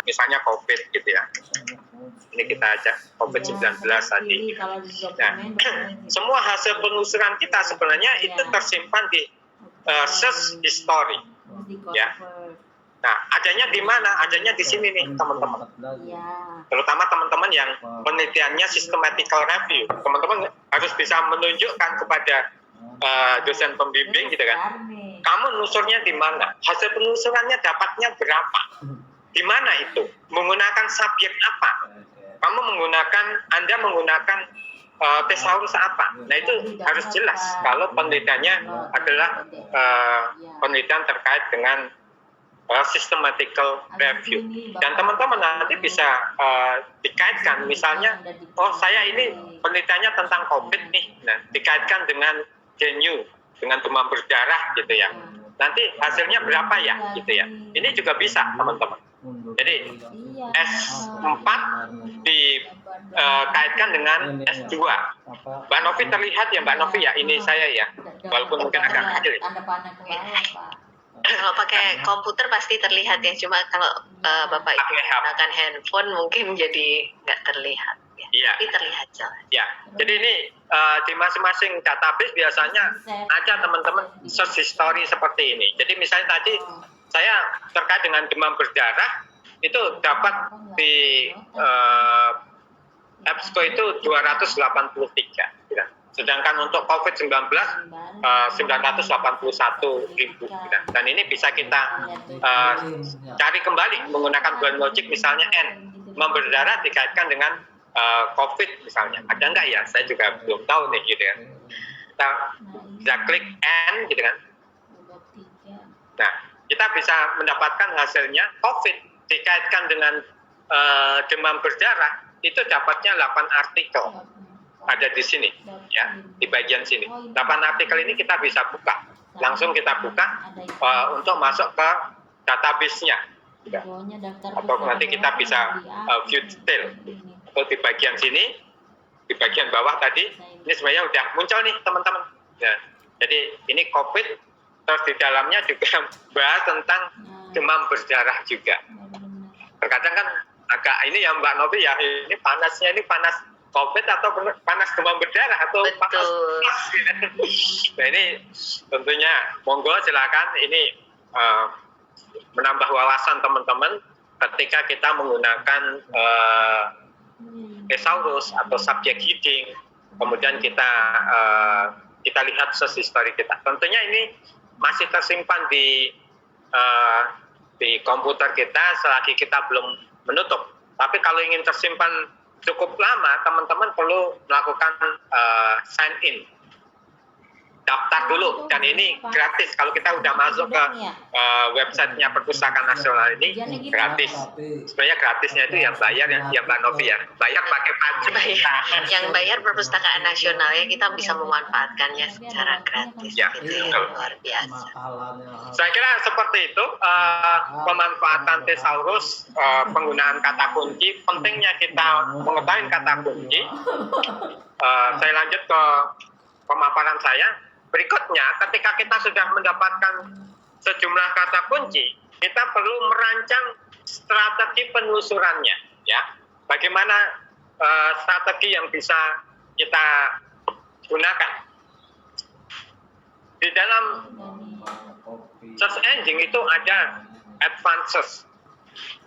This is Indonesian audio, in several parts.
misalnya COVID gitu ya. Ini kita ajak COVID-19 tadi. Nah, semua hasil penelusuran kita sebenarnya itu tersimpan di search history. Ya. Nah, adanya di mana? Adanya di sini nih, teman-teman. Terutama teman-teman yang penelitiannya systematical review. Teman-teman harus bisa menunjukkan kepada dosen pembimbing gitu kan. Kamu nelusurnya di mana? Hasil penelusurannya dapatnya berapa? Di mana itu? Menggunakan subjek apa? Anda menggunakan thesaurus apa? Nah, itu harus jelas kalau penelitiannya adalah penelitian terkait dengan systematical review. Dan teman-teman nanti bisa dikaitkan, misalnya, oh saya ini penelitiannya tentang COVID nih, nah dikaitkan dengan dengue, dengan demam berdarah gitu ya. Nanti hasilnya berapa ya gitu ya. Ini juga bisa teman-teman. Jadi S4 dikaitkan dengan S2. Mbak Novi terlihat ya Mbak Novi ya, ini saya ya, walaupun mungkin agak kecil. Kalau pakai komputer pasti terlihat ya, cuma kalau Bapak Ibu menggunakan handphone mungkin jadi nggak terlihat. Ya. Tapi terlihat jelas. Ya, jadi ini di masing-masing database biasanya ada teman-teman search history seperti ini. Jadi misalnya tadi saya terkait dengan demam berdarah itu dapat di EBSCO itu 283. Gitu. Sedangkan untuk COVID-19 981.000. Dan ini bisa kita cari kembali menggunakan Boolean logic, misalnya N. Demam berdarah dikaitkan dengan COVID misalnya. Ada enggak ya? Saya juga belum tahu nih gitu kan. Kita bisa klik N gitu kan. Nah, kita bisa mendapatkan hasilnya COVID dikaitkan dengan demam berdarah itu dapatnya 8 artikel. Ada di sini ya, di bagian sini. 8 artikel ini kita bisa buka. Langsung kita buka untuk masuk ke database-nya. Ya. Atau nanti kita bisa view detail. Atau di bagian sini, di bagian bawah tadi, ini sebenarnya udah muncul nih teman-teman. Ya. Jadi ini COVID, terus di dalamnya juga bahas tentang demam berdarah juga. Terkadang kan agak ini ya Mbak Novi ya, ini panasnya ini panas COVID atau panas demam berdarah atau panas. Nah ini tentunya monggo silakan ini menambah wawasan teman-teman ketika kita menggunakan thesaurus atau subject heading, kemudian kita lihat search history kita. Tentunya ini masih tersimpan di komputer kita selagi kita belum menutup. Tapi kalau ingin tersimpan cukup lama, teman-teman perlu melakukan sign in. Daftar dulu, dan ini gratis. Kalau kita udah masuk ke websitenya Perpustakaan Nasional ini gratis. Sebenarnya gratisnya itu yang bayar yang Mbak Novi ya, bayar pakai pajak. Yang bayar Perpustakaan Nasional ya, kita bisa memanfaatkannya secara gratis. Ya, gitu ya, luar biasa. Saya kira seperti itu pemanfaatan thesaurus, penggunaan kata kunci. Pentingnya kita mengetahui kata kunci. Saya lanjut ke pemaparan saya. Berikutnya, ketika kita sudah mendapatkan sejumlah kata kunci, kita perlu merancang strategi penelusurannya. Ya, bagaimana strategi yang bisa kita gunakan? Di dalam search engine itu ada advances,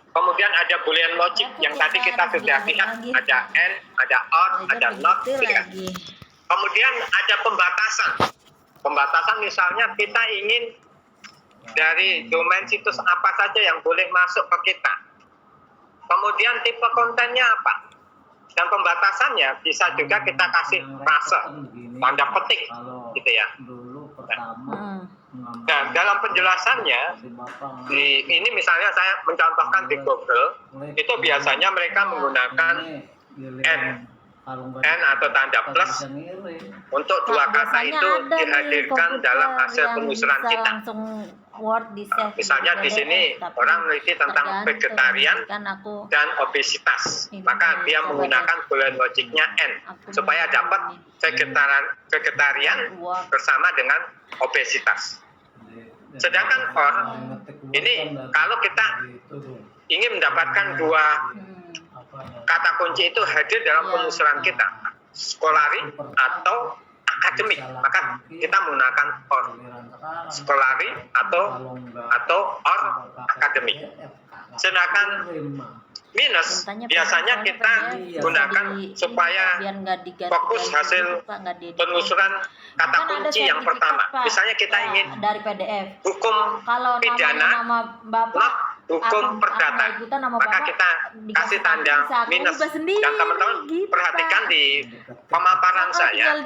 kemudian ada Boolean logic yang tadi kita sudah lihat, ada and, ada or, ada not, kemudian ada pembatasan. Pembatasan misalnya kita ingin dari domain situs apa saja yang boleh masuk ke kita. Kemudian tipe kontennya apa. Dan pembatasannya bisa juga kita kasih frase, tanda petik gitu ya. Nah, dalam penjelasannya, ini misalnya saya mencontohkan di Google, itu biasanya mereka menggunakan N atau tanda plus untuk dua kata itu dihadirkan dalam hasil penelusuran kita. Misalnya di sini orang meneliti tentang vegetarian dan obesitas, maka dia menggunakan Boolean logicnya N supaya dapat vegetarian bersama dengan obesitas. Sedangkan or ini kalau kita ingin mendapatkan dua kata kunci itu hadir dalam penelusuran kita, skolari atau akademik, maka kita menggunakan or. Skolari atau or akademik. Sedangkan minus biasanya kita gunakan supaya fokus hasil penelusuran kata kunci yang pertama. Misalnya kita ingin dari PDF. hukum Kalau pidana, nama Bapak, hukum perdata, maka kita kasih tanda minus. Dan teman-teman perhatikan di pemaparan saya,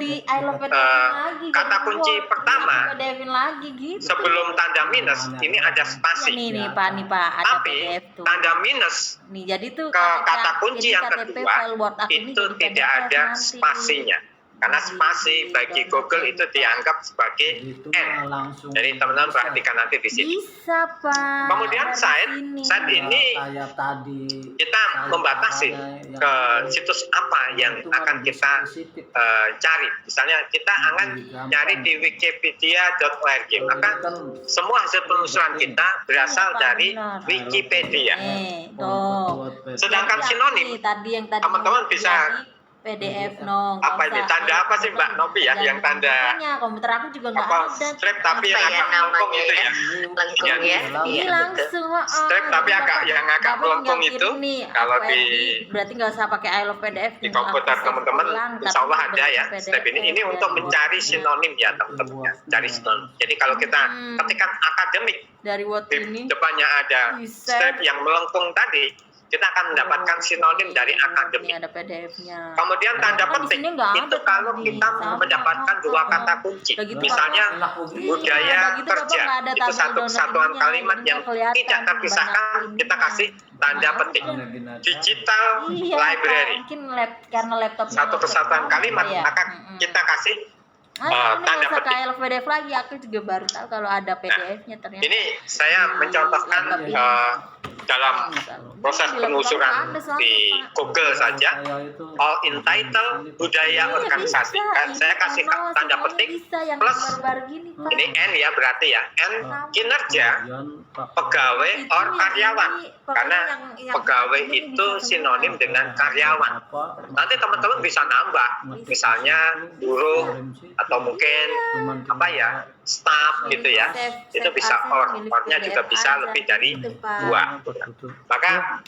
kata kunci pertama gitu. sebelum tanda minus ini ada spasi. Nih Pak, ada Tapi PDF tuh. tanda minus Nih jadi tuh ke kata kunci yang KTP kedua file Word aku ini itu jadi tidak PDF ada nanti. spasinya. Karena spasi bagi Google itu dianggap sebagai N. Jadi teman-teman perhatikan nanti di sini. Bisa Pak. Kemudian site ini kita membatasi ke situs apa yang akan kita cari. Misalnya kita akan nyari di wikipedia.org, maka semua hasil penelusuran kita berasal dari Wikipedia. Sedangkan sinonim, teman-teman bisa PDF apa ini tanda apa sih Mbak Novi ya, yang tanda komputer aku juga nggak apa ada strip tapi yang agak melengkung itu ya, lengkung ya. ini langsung strip tapi agak yang agak melengkung itu kalau di berarti nggak usah pakai I love PDF di komputer teman-teman insya Allah ada ya strip ini untuk mencari sinonim ya teman-teman ya, cari sinonim. Jadi kalau kita ketikkan akademik dari Word di ini depannya ada strip yang melengkung tadi, kita akan mendapatkan sinonim dari akademik. Ini ada PDF-nya. Kemudian tanda petik itu kalau kita mendapatkan dua kata kunci, misalnya budaya kerja, itu satu kesatuan kalimat yang tidak terpisahkan, kita kasih tanda petik. Digital library, karena laptop satu kesatuan kalimat, maka kita kasih tanda petik. Kayak PDF lagi, aku juga baru tahu kalau ada PDF-nya ternyata. Ini saya mencontohkan dalam proses penelusuran di Google saja, all in title budaya organisasi. Saya kasih tanda petik plus ini N ya, berarti ya N kinerja pegawai or karyawan, karena pegawai itu sinonim dengan karyawan. Nanti teman-teman bisa nambah, misalnya buruh atau mungkin apa ya, staff gitu ya, itu bisa ornya juga bisa lebih dari 2. Maka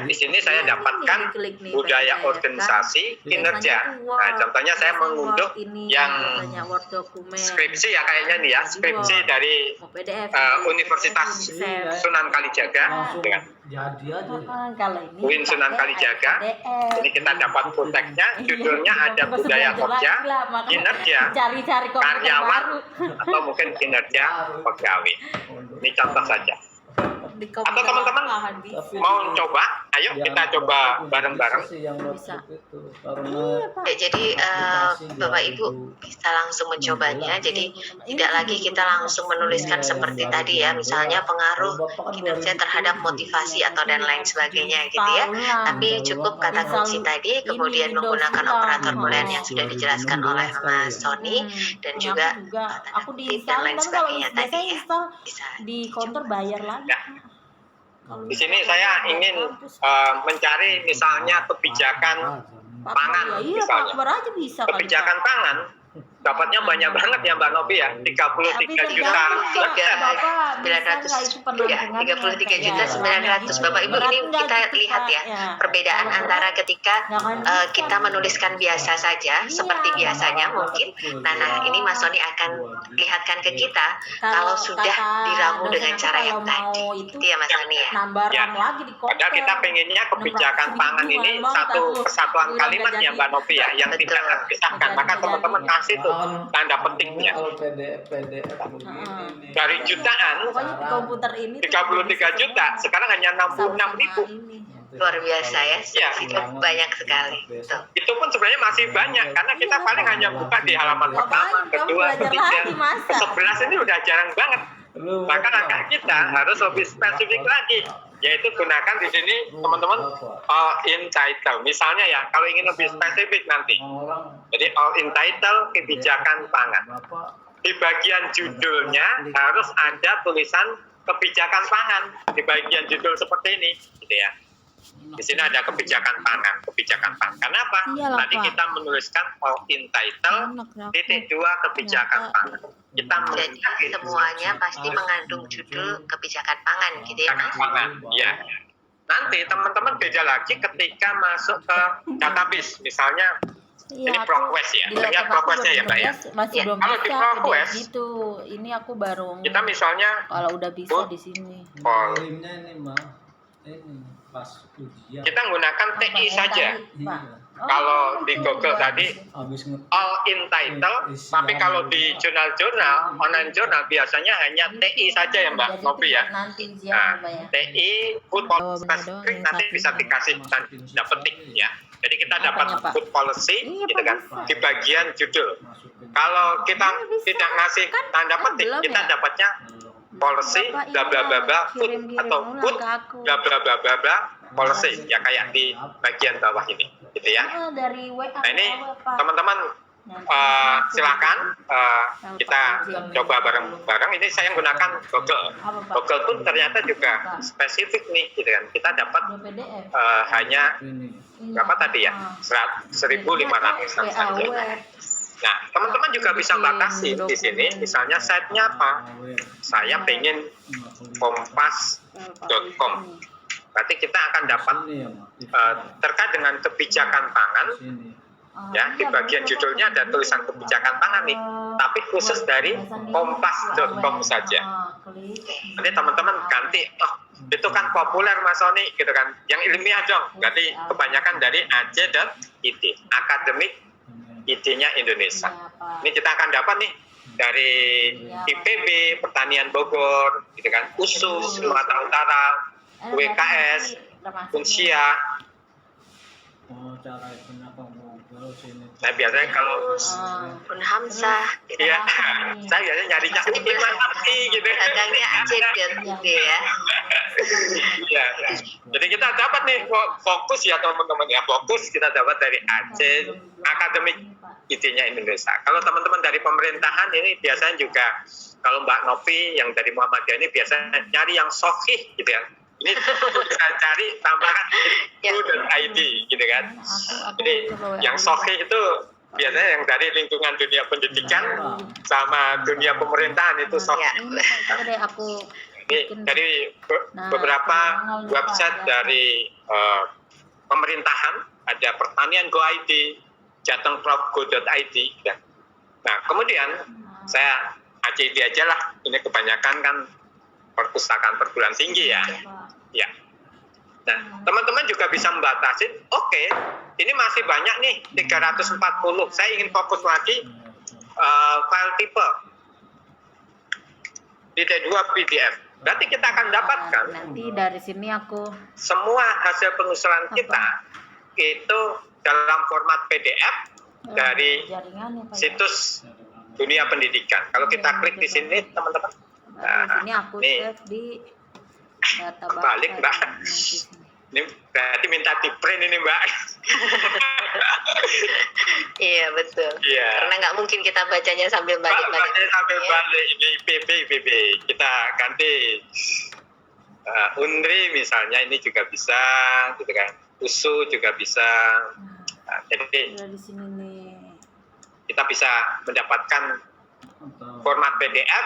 di sini saya dapatkan budaya organisasi kinerja. Nah, contohnya saya mengunduh yang skripsi ya kayaknya nih ya, skripsi dari Universitas Sunan Kalijaga dengan UIN Sunan Kalijaga. Ini kita dapat konteksnya, judulnya ada budaya kerja, kinerja, karyawan, atau mungkin kinerja pegawai. Ini contoh saja. Atau teman-teman mau coba, ayo kita coba bareng-bareng. Jadi Bapak Ibu bisa langsung mencobanya. Jadi tidak lagi kita langsung menuliskan seperti tadi ya, misalnya pengaruh kinerja terhadap motivasi atau dan lain sebagainya gitu ya. Tapi cukup kata kunci tadi, kemudian menggunakan operator boolean yang sudah dijelaskan oleh Mas Sony dan juga aku dan lain sebagainya tadi ya. Bisa di counter bayar lagi. Di sini saya ingin mencari misalnya kebijakan pangan, misalnya kebijakan pangan dapatnya banyak banget ya Mbak Novi ya, 33 juta. 33.900. Bapak Ibu, ini kita lihat ya perbedaan antara ketika kita menuliskan biasa saja seperti biasanya mungkin. Nah ini Mas Sony akan lihatkan ke kita kalau sudah diramu dengan cara yang tadi. Itu ya Mas Sony ya. Padahal kita pengennya kebijakan pangan ini satu kesatuan kalimat ya Mbak Novi ya, yang tidak terpisahkan. Maka teman-teman kasih tuh tanda petiknya. Dari jutaan, 33 juta, sekarang hanya 66.000. Luar biasa ya, itu banyak sekali. Itu pun sebenarnya masih banyak, karena kita paling hanya buka di halaman pertama, kedua, ketiga, ke-11 ini udah jarang banget. Maka langkah kita harus lebih spesifik lagi, yaitu gunakan di sini teman-teman all in title. Misalnya ya, kalau ingin lebih spesifik nanti, jadi all in title kebijakan pangan. Di bagian judulnya harus ada tulisan kebijakan pangan di bagian judul seperti ini, gitu ya. Di sini ada kebijakan pangan. Kenapa? Iyalah, Tadi Pak. kita menuliskan all in title Enak, Rafa. titik 2 kebijakan Ternyata- pangan. Kita Jadi semuanya pasti mengandung judul kebijakan pangan gitu ya kebijakan Mas. pangan, ya. Nanti teman-teman beda lagi ketika masuk ke database, misalnya Iya, ini aku ProQuest ya. di Lihat laptop aku ProQuestnya ya, Mbak ya. masih Ya, belum kalau di bisa ProQuest, PDF gitu. Ini aku baru kita misalnya kalau udah bisa Bu, di sini. Pol- Kirimnya ini mah ini pas ujian. kita menggunakan Apa TI yang saja. tadi, Pak? Oh, Kalau di itu Google udah. tadi Habis all in title, tapi kalau di jurnal-jurnal, online jurnal biasanya hanya TI saja ya Mbak Jadi Novi ya. nanti ujian Nah, apa ya? TI food policy Jawabannya doang yang nanti satu. bisa dikasih tanda petik ya. Jadi kita dapat Apanya, Pak? food policy Iya, gitu Pak, kan bisa. di bagian judul. masukin Kalau kita Iya, bisa. tidak ngasih Kan tanda petik, belum kita ya? dapatnya policy Bapak bla bla bla bla food kirim-kirim atau ulang food ke aku. bla bla bla bla bla policy ya kayak di bagian bawah ini gitu ya. Ah, dari WA. Nah ini Pak. teman-teman Nanti silakan aku- kita coba bareng-bareng. Ini saya gunakan Google. Apa, Pak? Google pun ternyata juga spesifik nih gitu kan. Kita dapat Udah PDF. hanya ini berapa tadi ya? 1.500 WA saja. web. Nah, teman-teman juga bisa batasi di sini. Misalnya site-nya apa? Saya pengen kompas.com. Berarti kita akan dapat sini ya Mak. terkait dengan kebijakan pangan. Sini. Ya, di bagian judulnya ada tulisan kebijakan pangan nih, tapi khusus dari kompas.com saja. Nanti teman-teman ganti, oh itu kan populer Mas Sony gitu kan, yang ilmiah dong. Berarti kebanyakan dari ac.id, Akademik ID-nya Indonesia. Ini kita akan dapat nih dari IPB, Pertanian Bogor, gitu kan, USU, Sumatera Utara, WKS, Unsia. Oh, cara itunya kok Google sini. Nah biasanya kalau Unhamsah gitu. ya, saya biasanya nyarinya di mana sih gitu. Dagangnya ac.id ya. Ya, jadi kita dapat nih fokus ya teman-teman ya, fokus kita dapat dari Aceh Akademik ID-nya Indonesia. Kalau teman-teman dari pemerintahan ini biasanya juga kalau Mbak Novi yang dari Muhammadiyah ini biasanya nyari yang sahih gitu ya. Ini bisa cari tambahan .id gitu kan. Jadi yang sahih itu biasanya yang dari lingkungan dunia pendidikan sama dunia pemerintahan itu sahih. Ini Pak, deh aku Ini dari beberapa website dari pemerintahan, ada Pertanian Go.id, jatengprop.go.id. Ya. Nah, kemudian saya ACID aja lah, ini kebanyakan kan perpustakaan perguruan tinggi ya. Ya. Nah, teman-teman juga bisa membatasi, oke, ini masih banyak nih, 340. Saya ingin fokus lagi file tipe titik 2 PDF. Berarti kita akan dapatkan nanti dari sini aku semua hasil penelusuran kita itu dalam format PDF dari jaringannya Pak. situs dunia pendidikan. Kalau kita klik di sini, teman-teman, Di sini aku nih. save di data Kebalik, Mbak. Ini berarti minta di print ini Mbak. Iya betul. Iya. Karena nggak mungkin kita bacanya sambil Mbak, balik-balik. bacanya sambil Ya. balik. Ini IPB. Kita ganti UNRI misalnya, ini juga bisa, gitu kan. USU juga bisa. Nah, jadi Udah di sini nih. kita bisa mendapatkan Atau format PDF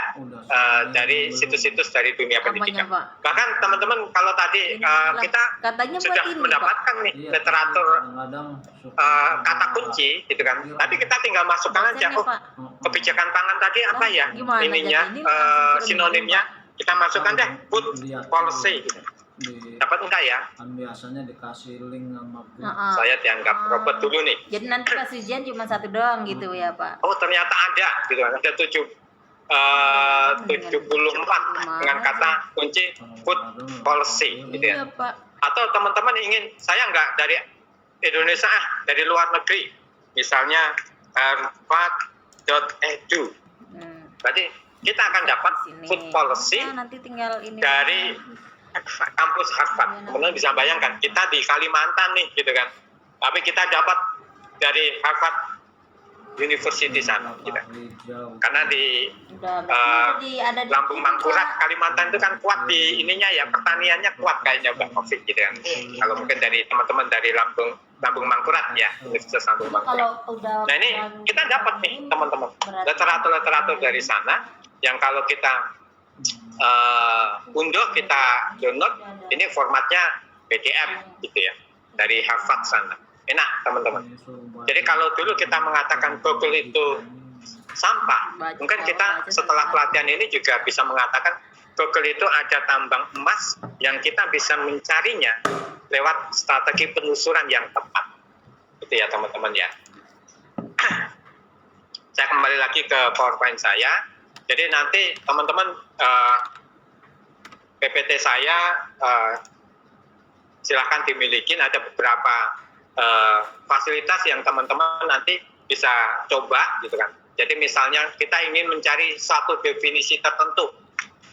dari situs-situs dari dunia Apanya, pendidikan. Pak? Bahkan teman-teman kalau tadi kita Katanya buat sudah ini, mendapatkan nih iya, literatur kadang-kadang suka kata kunci gitu kan. Tadi kita tinggal masukkan aja Dosennya, Pak. kebijakan pangan tadi apa ya Gimana ininya jadi? Ini langsung suruh sinonimnya kita masukkan deh food policy gitu. di Dapat enggak ya? kan biasanya dikasih link sama Bu. Heeh. Saya dianggap robot dulu nih. Jadi nanti pas ujian cuma satu doang gitu ya Pak. Oh ternyata ada gitu kan. Ada 74 dengan kata kunci food policy gitu ya. Iya Pak. Atau teman-teman ingin saya nggak dari Indonesia dari luar negeri misalnya harvard.edu berarti kita akan dapat Sini. food policy Nah, nanti tinggal ini dari kampus Harvard. Teman-teman bisa bayangkan kita di Kalimantan nih gitu kan, tapi kita dapat dari Harvard University sana gitu. Hijau. Karena di Udah jadi ada di Lambung TV, Mangkurat Kak. Kalimantan itu kan kuat di ininya ya, pertaniannya kuat kayaknya Mbak Novi gitu kan. Kalau mungkin dari teman-teman dari Lambung Mangkurat ya, Universitas Lambung Mangkurat. Kalau udah Nah ini kita dapat nih teman-teman literatur dari sana yang kalau kita unduh, kita download, ini formatnya PDF gitu ya, dari Harvard sana. Enak teman-teman. Jadi kalau dulu kita mengatakan Google itu sampah, mungkin kita setelah pelatihan ini juga bisa mengatakan Google itu ada tambang emas yang kita bisa mencarinya lewat strategi penelusuran yang tepat. Itu ya teman-teman ya. Saya kembali lagi ke PowerPoint saya. Jadi nanti teman-teman PPT saya silahkan dimiliki. Ada beberapa fasilitas yang teman-teman nanti bisa coba gitu kan. Jadi misalnya kita ingin mencari satu definisi tertentu.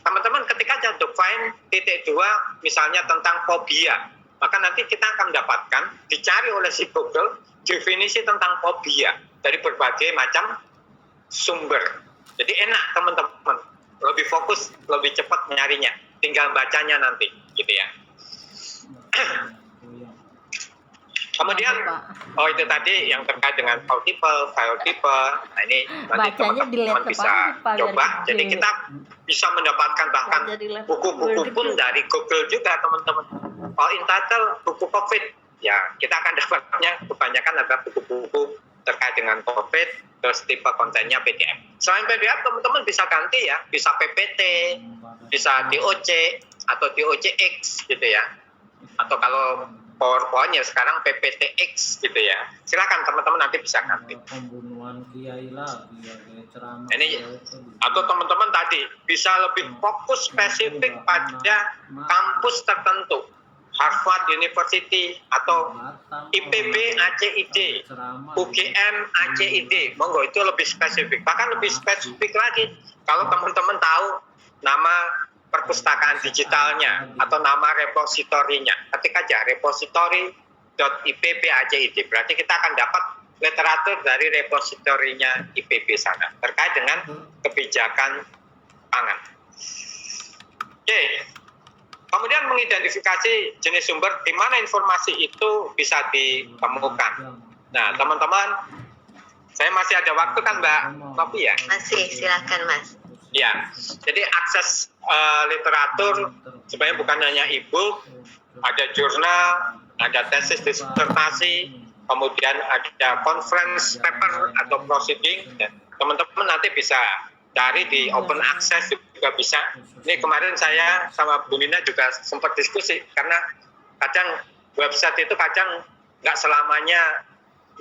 Teman-teman ketika aja define titik 2 misalnya tentang fobia, maka nanti kita akan mendapatkan dicari oleh si Google definisi tentang fobia dari berbagai macam sumber. Jadi enak teman-teman, lebih fokus, lebih cepat nyarinya, tinggal bacanya nanti gitu ya. Kemudian, itu tadi yang terkait dengan file type. Nah ini nanti Bacanya di teman-teman laptop bisa aja, Pak, coba. biar Jadi gede. kita bisa mendapatkan bahkan Baca di laptop, buku-buku biar pun gede. dari Google juga teman-teman. All entitled buku COVID. Ya kita akan dapatnya kebanyakan adalah buku-buku terkait dengan COVID, terus tipe kontennya PDF. Selain PDF teman-teman bisa ganti ya, bisa PPT, bisa DOC atau DOCX gitu ya. Atau kalau PowerPoint ya sekarang PPTX gitu ya. Silakan teman-teman nanti bisa ganti. Pembunuhan kiai lagi ya, kayak ceramah. Ini atau teman-teman tadi bisa lebih fokus spesifik pada kampus tertentu. Harvard University atau IPB ACID, UGM ACID. Monggo itu lebih spesifik. Bahkan lebih spesifik lagi kalau teman-teman tahu nama perpustakaan digitalnya atau nama repositorinya. Ketik aja repository.ipb ACID. Berarti kita akan dapat literatur dari repositorinya IPB sana terkait dengan kebijakan pangan. Oke. Kemudian mengidentifikasi jenis sumber di mana informasi itu bisa ditemukan. Nah, teman-teman, saya masih ada waktu kan Mbak Novi ya? Masih, silakan Mas. Ya, jadi akses literatur sebenarnya bukan hanya e-book, ada jurnal, ada tesis disertasi, kemudian ada conference paper atau proceeding. Teman-teman nanti bisa cari di open access juga bisa. Ini kemarin saya sama Bu Nina juga sempat diskusi karena kadang website itu kadang nggak selamanya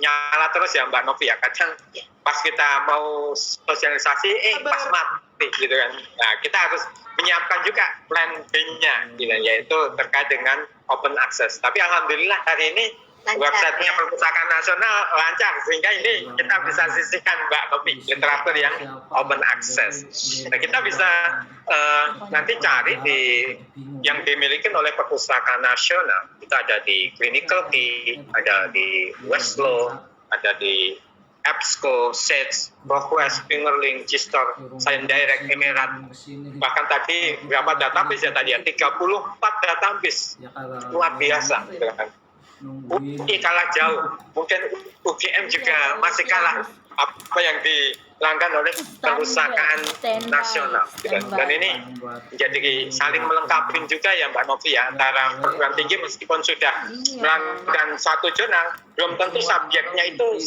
nyala terus ya Mbak Novi ya. Kadang pas kita mau sosialisasi, pas mati gitu kan. Nah kita harus menyiapkan juga plan B-nya, gitu, yaitu terkait dengan open access. Tapi alhamdulillah hari ini websitenya Perpustakaan Nasional lancar sehingga ini kita bisa sisihkan Mbak Novi literatur yang open access. Nah kita bisa nanti cari di yang dimiliki oleh Perpustakaan Nasional. Itu ada di Clinical Key, ada di Westlaw, ada di EBSCO, SAGE, ProQuest, Fingerlink, Gistor, Science Direct, Emirat. Bahkan tadi berapa database ya tadi ya? 34 database. Luar biasa. Gitu kan. UI kalah jauh, mungkin UGM juga masih kalah apa yang dilanggan oleh Perpustakaan Nasional. Dan ini jadi saling melengkapi juga ya Mbak Novi ya, antara perguruan tinggi meskipun sudah melanggan satu jurnal, belum tentu subjeknya itu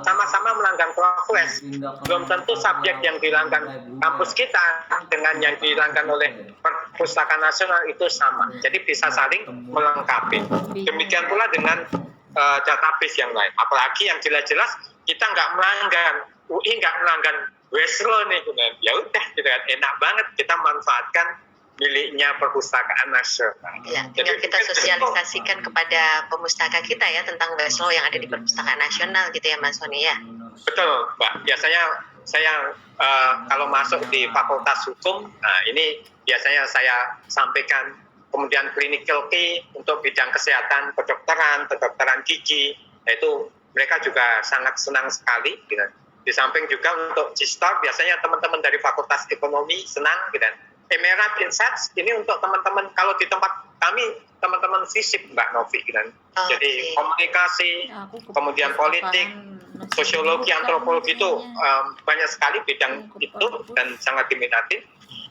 sama-sama melanggan ProQuest. Belum tentu subjek yang dilanggan kampus kita dengan yang dilanggan oleh Perpustakaan Nasional itu sama. Jadi bisa saling melengkapi. Demikian pula dengan database yang lain. Apalagi yang jelas-jelas kita nggak melanggan, UI nggak melanggan Westlaw nih. Ya udah, gitu kan. Enak banget kita manfaatkan miliknya Perpustakaan Nasional. Ya, tinggal kita sosialisasikan kepada pemustaka kita ya tentang Westlaw yang ada di Perpustakaan Nasional gitu ya Mas Sony ya. Betul, Mbak. Biasanya saya kalau masuk di Fakultas Hukum, nah ini biasanya saya sampaikan. Kemudian clinical key untuk bidang kesehatan kedokteran gigi, yaitu mereka juga sangat senang sekali gitu. Di samping juga untuk G-Star biasanya teman-teman dari Fakultas Ekonomi senang gitu. Emerald Insights ini untuk teman-teman, kalau di tempat kami teman-teman fisik Mbak Novi gitu. Jadi komunikasi, Ya, aku ke kemudian politik, perpustakaan sosiologi, nasional antropologi itu misalnya. banyak sekali bidang itu dan sangat diminati.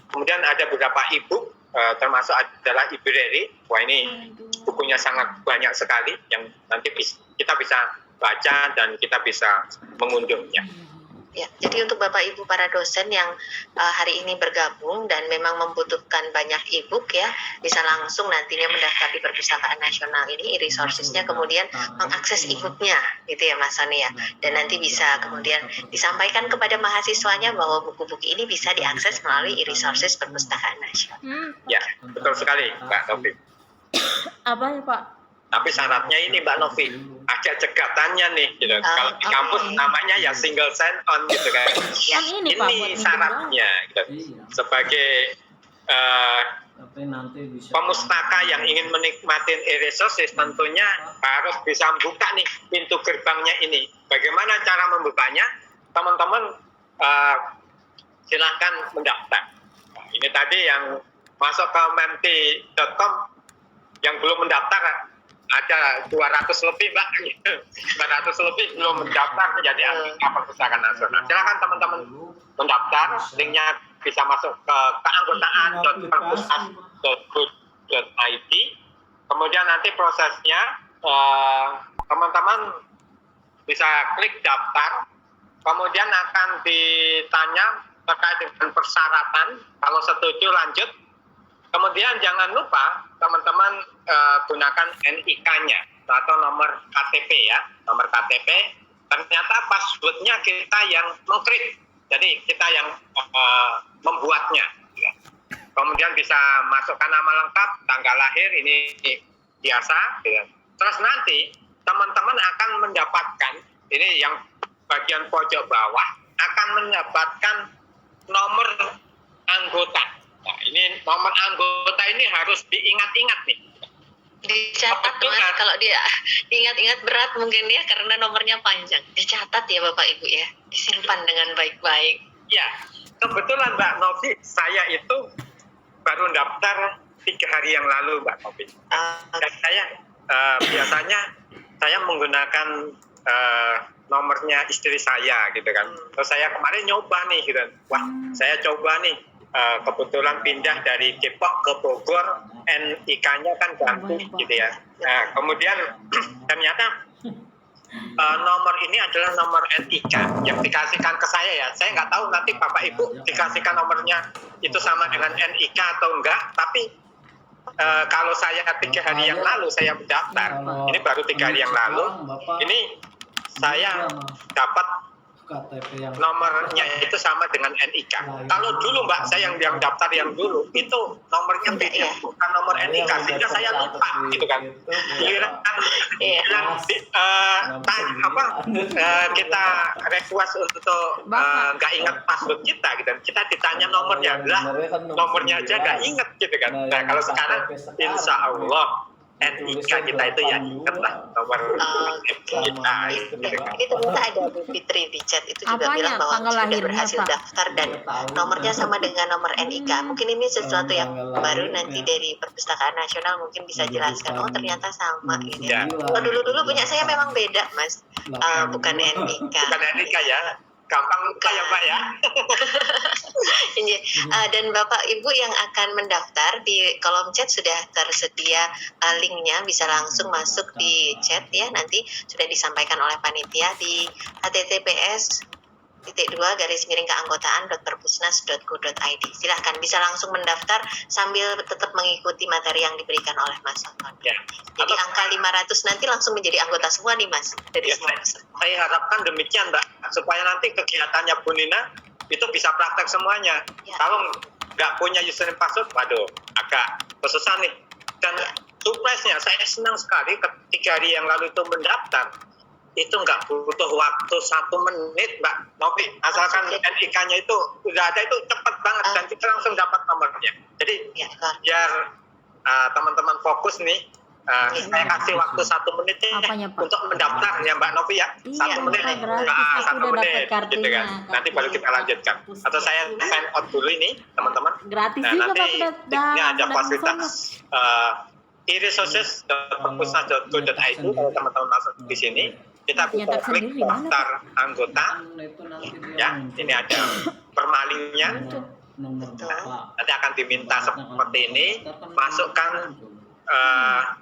Kemudian ada beberapa e-book, termasuk adalah library. Wah ini bukunya sangat banyak sekali yang nanti kita bisa baca dan kita bisa mengunduhnya. Ya, jadi untuk Bapak Ibu para dosen yang hari ini bergabung dan memang membutuhkan banyak e-book ya, bisa langsung nantinya mendaftar di Perpustakaan Nasional ini, e-resources-nya, kemudian mengakses e-booknya gitu ya Mas Sony ya. Dan nanti bisa kemudian disampaikan kepada mahasiswanya bahwa buku-buku ini bisa diakses melalui e-resources Perpustakaan Nasional. Ya, betul sekali Mbak Novi. Apa ya Pak? Tapi syaratnya ini Mbak Novi, ada cegatannya nih gitu. Kalau di kampus namanya ya single sign on gitu kan. Kan ini Pak, buat Syaratnya gitu. Sebagai Tapi nanti bisa pemustaka yang ingin menikmati e-resources tentunya harus bisa membuka nih pintu gerbangnya ini. Bagaimana cara membukanya? Teman-teman silahkan mendaftar. Nah, ini tadi yang masuk ke menti.com yang belum mendaftar ada 200 lebih Mbak, 200 lebih belum mendaftar menjadi anggota Perpustakaan Nasional. Silakan teman-teman mendaftar, linknya bisa masuk ke keanggotaan.perpusat.go.id. Kemudian nanti prosesnya teman-teman bisa klik daftar, kemudian akan ditanya terkait dengan persyaratan, kalau setuju lanjut. Kemudian jangan lupa teman-teman gunakan NIK-nya atau nomor KTP ya, nomor KTP. Ternyata passwordnya kita yang mengklik, jadi kita yang membuatnya. Ya. Kemudian bisa masukkan nama lengkap, tanggal lahir ini biasa. Ya. Terus nanti teman-teman akan mendapatkan, ini yang bagian pojok bawah, akan mendapatkan nomor anggota. Nah, ini nomor anggota ini harus diingat-ingat nih. Dicatat Mas, kalau dia ingat-ingat berat mungkin ya karena nomornya panjang. Dicatat ya Bapak Ibu ya, disimpan dengan baik-baik. Ya, kebetulan Mbak Novi, saya itu baru daftar 3 hari yang lalu Mbak Novi. Dan saya biasanya saya menggunakan nomornya istri saya gitu kan. Terus saya kemarin nyoba nih gitu. Wah, saya coba nih. Kebetulan pindah dari Depok ke Bogor, NIK-nya kan ganti gitu ya. Nah, kemudian ternyata nomor ini adalah nomor NIK yang dikasihkan ke saya ya. Saya nggak tahu nanti Bapak Ibu dikasihkan nomornya itu sama dengan NIK atau enggak. Tapi kalau saya 3 hari yang lalu saya mendaftar, ini baru 3 hari yang lalu, ini saya dapat nomornya itu sama dengan NIK. Kalau dulu Mbak, saya yang daftar yang dulu itu nomornya beda, bukan nomor NIK, sehingga saya lupa gitu kan. Kita request untuk nggak ingat password kita gitu. Kita ditanya nomornya, nomornya aja nggak ingat gitu kan. Nah kalau sekarang insya Allah NIK kita itu ya ingat lah nomor kita. Ini ternyata ada Bu Fitri di chat itu juga Apanya? bilang bahwa Tanggal sudah lahirnya, berhasil Pak? daftar dan nomornya sama dengan nomor NIK. Mungkin ini sesuatu yang baru nanti dari Perpustakaan Nasional mungkin bisa jelaskan. Oh ternyata sama gitu. Ya. Oh dulu punya saya memang beda Mas, bukan NIK. Bukan NIK ya. Gampang lupa ya Pak ya. Dan Bapak Ibu yang akan mendaftar di kolom chat sudah tersedia linknya, bisa langsung masuk di chat ya, nanti sudah disampaikan oleh panitia di https://keanggotaan.perpusnas.go.id. Silahkan bisa langsung mendaftar sambil tetap mengikuti materi yang diberikan oleh Mas Anton. Ya. Jadi angka 500 nanti langsung menjadi anggota semua nih Mas dari Ya, semua peserta. saya harapkan demikian Mbak, supaya nanti kegiatannya Bu Nina itu bisa praktek semuanya. Ya. Kalau nggak punya username password, waduh agak kesusahan nih. Dan surprise-nya saya senang sekali ketika hari yang lalu itu mendaftar. Itu nggak butuh waktu 1 menit Mbak Novi, asalkan NIK-nya itu udah ada, itu cepat banget dan kita langsung dapat nomornya. Jadi biar teman-teman fokus nih, Saya kasih waktu 1 menit Apanya, Pak? untuk mendaftar ya Mbak Novi ya. Iya, 1 menit, Pak, gratis. Aku 1 udah menit dapat kartunya. gitu kan. Nanti baru kita lanjutkan. Atau saya sign out dulu ini teman-teman. Gratis Nah, juga, nanti Pak. ini ada Udah fasilitas e-resources.perpusnas.go.id. Kalau teman-teman masuk di sini, kita bisa Nyetak klik sendiri, mana, daftar anggota. Itu nanti dia Ya, muncul. ini ada permalingnya. Nomor bapak. Nanti akan diminta seperti ini. Masukkan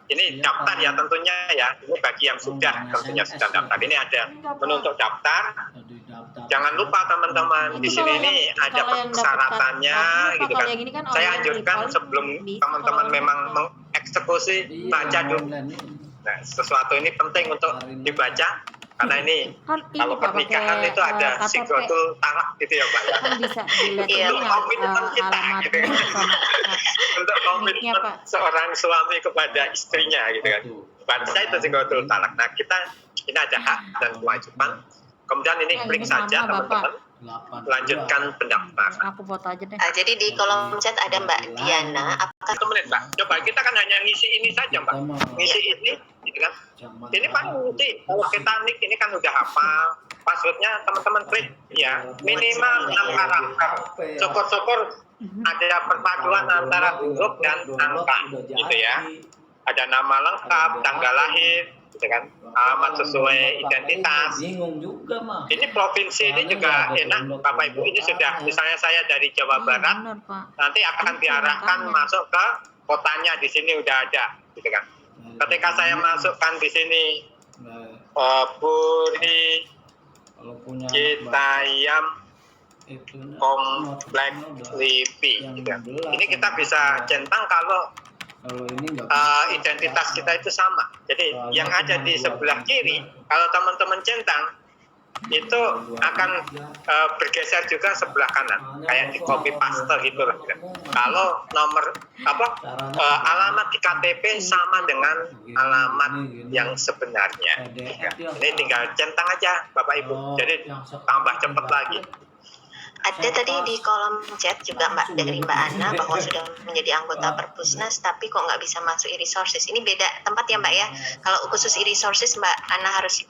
ini daftar ya tentunya ya. Ini bagi yang sudah tentunya sudah daftar. Ini ada menu untuk daftar. Jadi daftar. Jangan lupa teman-teman di Itu sini kalau ini yang- ada kalau yang dapat persyaratannya kartu, gitu kalau kan. yang ini kan Saya online anjurkan recall, sebelum bisa teman-teman kalau memang online. mengeksekusi Iya, baca dulu. online ini. Nah, sesuatu ini penting untuk dibaca karena ini Kan ini, kalau Pak, pernikahan pakai, itu ada KTP. sikrotul talak gitu ya Pak. Kan bisa dilihat Iya, ininya, komitmen kita, gitu alamatnya kan. sama Untuk niknya, komitmen Pak. seorang suami kepada istrinya gitu kan. Baca itu sikrotul talak. Nah, kita ini ada hak dan kewajiban. Kemudian ini Nah, klik ini saja sama, teman-teman. 82. Lanjutkan pendaftaran. Aku foto aja deh. Jadi di kolom chat ada Mbak Diana. Apakah 1 menit Mbak. Coba kita kan hanya ngisi ini saja Mbak. Ngisi ini gitu kan. Ini paling nanti kalau kita nik ini kan udah hafal. Passwordnya teman-teman klik ya minimal 6 karakter. Syukur-syukur ada perpaduan antara huruf dan angka gitu ya. Ada nama lengkap, tanggal lahir, gitu kan, alamat sesuai identitas. Bingung juga mah. Ini provinsi ini juga enak, Bapak Ibu. Ini sudah, misalnya saya dari Jawa Barat, Benar, Pak. nanti akan diarahkan masuk ke kotanya di sini udah ada, gitu kan. Ketika saya masukkan di sini Puri Kalau punya Citayam itu Komplek Lipi, gitu kan. Ini kita bisa centang kalau ini nggak identitas kita itu sama. Jadi yang ada di sebelah kiri, kalau teman-teman centang itu akan bergeser juga sebelah kanan, kayak di copy paste gitu lah. Kalau nomor alamat di KTP sama dengan alamat yang sebenarnya. Ini tinggal centang aja, Bapak Ibu. Jadi tambah cepat lagi. ada tadi di kolom chat juga Mbak dari Mbak Ana bahwa sudah menjadi anggota Perpusnas tapi kok nggak bisa masuk e-resources. Ini beda tempat ya Mbak ya. Kalau khusus e-resources Mbak Ana harus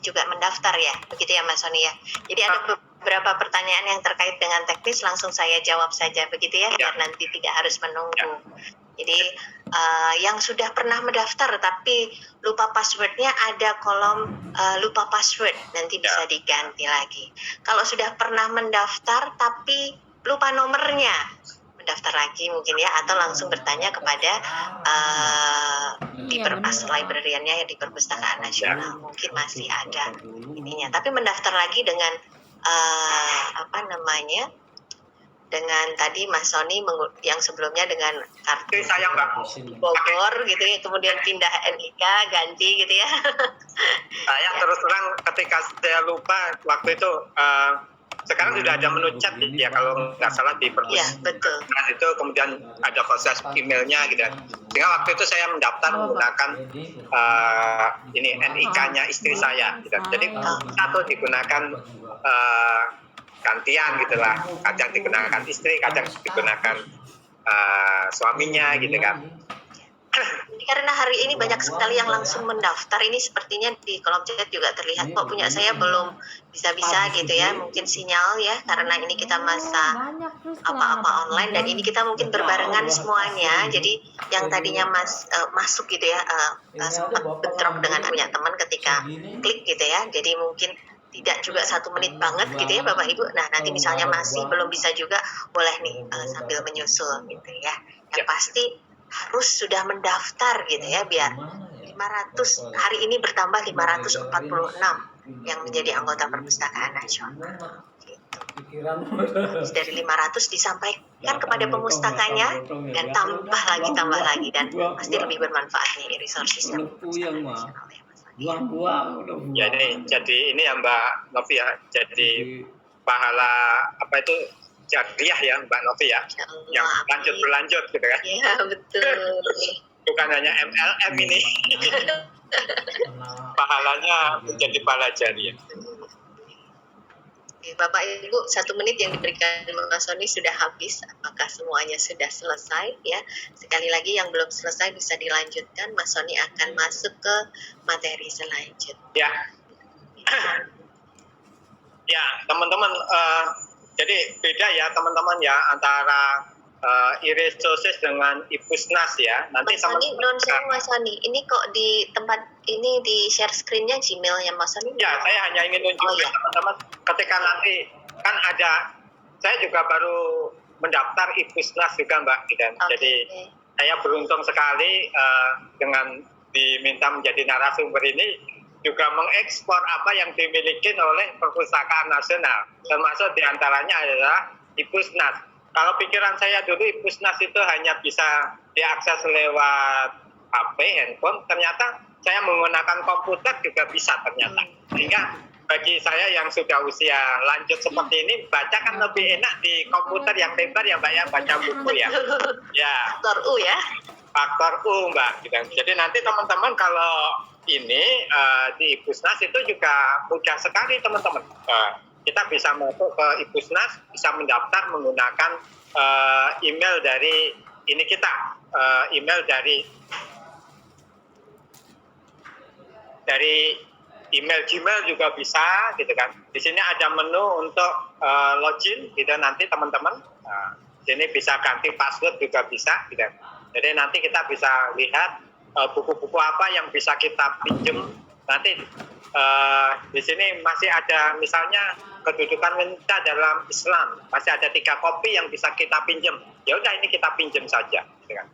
juga mendaftar ya. Begitu ya Mbak Sony ya. Jadi ada beberapa pertanyaan yang terkait dengan teknis langsung saya jawab saja begitu ya biar nanti tidak harus menunggu. Jadi yang sudah pernah mendaftar tapi lupa passwordnya ada kolom lupa password, nanti bisa diganti lagi. Kalau sudah pernah mendaftar tapi lupa nomornya, mendaftar lagi mungkin ya, atau langsung bertanya kepada di librariannya ya di Perpustakaan Nasional, mungkin masih ada ininya. Tapi mendaftar lagi dengan dengan tadi Mas Sony yang sebelumnya dengan kartu Sayang Mbak Bogor gitu ya, kemudian pindah NIK ganti gitu ya. Saya terus terang ketika saya lupa waktu itu sekarang sudah ada menu chat ya kalau nggak salah di Iya betul. Nah itu kemudian ada proses emailnya gitu kan. Sehingga waktu itu saya mendaftar menggunakan ini NIK-nya istri saya gitu. Jadi satu digunakan gantian gitulah, kadang digunakan istri, kadang digunakan suaminya gitu kan. Karena hari ini banyak sekali yang langsung mendaftar, ini sepertinya di kolom chat juga terlihat kok punya saya belum bisa-bisa gitu ya, mungkin sinyal ya karena ini kita masa apa-apa online dan ini kita mungkin berbarengan semuanya. Jadi yang tadinya masuk gitu ya sempat bentrok dengan punya teman ketika klik gitu ya, jadi mungkin tidak juga 1 menit banget gitu ya Bapak Ibu. Nah nanti misalnya masih belum bisa juga boleh nih sambil menyusul gitu ya. Yang pasti harus sudah mendaftar gitu ya biar 500 hari ini bertambah 546 yang menjadi anggota Perpustakaan Nasional. Gitu. Dari 500 disampaikan kepada pemustakanya dan tambah lagi dan pasti lebih bermanfaat nih resources yang nasional ya. Jadi ini ya Mbak Novi ya, jadi pahala apa itu jariah ya Mbak Novi ya, yang berlanjut gitu kan. Iya betul. Bukan hanya MLM ini, pahalanya menjadi pahala jariah. Oke, Bapak Ibu, 1 menit yang diberikan Mas Sony sudah habis. Apakah semuanya sudah selesai? Ya, sekali lagi yang belum selesai bisa dilanjutkan. Mas Sony akan masuk ke materi selanjutnya. Ya, teman-teman. Jadi beda ya teman-teman ya antara e-resources dengan Ipusnas ya. Nanti Mas Sony, teman-teman. Mas Sony, ini kok di tempat ini di share screen-nya Gmail-nya Mas Sony? Ya, saya hanya ingin tunjukkan teman-teman ketika nanti kan ada, saya juga baru mendaftar Ipusnas juga Mbak, gitu. Jadi saya beruntung sekali dengan diminta menjadi narasumber ini juga mengekspor apa yang dimiliki oleh Perpustakaan Nasional, termasuk diantaranya adalah Ipusnas. Kalau pikiran saya dulu Ipusnas itu hanya bisa diakses lewat HP, handphone, ternyata saya menggunakan komputer juga bisa ternyata. Sehingga bagi saya yang sudah usia lanjut seperti ini, baca kan lebih enak di komputer yang lebar ya Mbak ya, baca buku ya. Ya. Faktor U ya. Faktor U Mbak. Gitu. Jadi nanti teman-teman kalau ini di Ipusnas itu juga mudah sekali teman-teman. Kita bisa masuk ke Ipusnas, bisa mendaftar menggunakan email dari ini kita, email dari email Gmail juga bisa, gitu kan. Di sini ada menu untuk login, gitu nanti teman-teman. Di sini bisa ganti password juga bisa, gitu. Jadi nanti kita bisa lihat buku-buku apa yang bisa kita pinjam. Nanti di sini masih ada misalnya kedudukan wanita dalam Islam, masih ada 3 kopi yang bisa kita pinjam. Ya udah ini kita pinjam saja, gitu kan.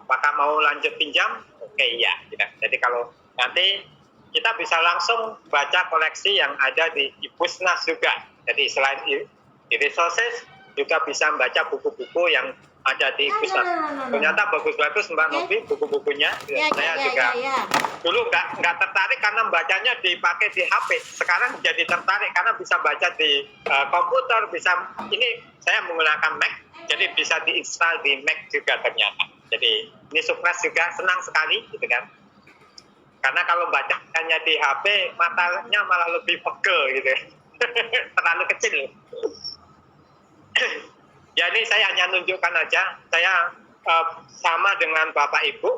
Apakah mau lanjut pinjam? Oke, ya. Gitu. Jadi kalau nanti kita bisa langsung baca koleksi yang ada di Ipusnas juga. Jadi selain e-resources juga bisa membaca buku-buku yang ada di Ipusnas. Ternyata bagus-bagus Mbak Novi buku-bukunya. Saya juga dulu nggak tertarik karena bacanya dipakai di HP. Sekarang jadi tertarik karena bisa baca di komputer. Bisa ini saya menggunakan Mac, jadi bisa diinstal di Mac juga ternyata. Jadi ini sukses juga, senang sekali gitu kan. Karena kalau bacanya di HP matanya malah lebih pegel gitu. Terlalu kecil. Jadi saya hanya nunjukkan aja, saya sama dengan Bapak Ibu,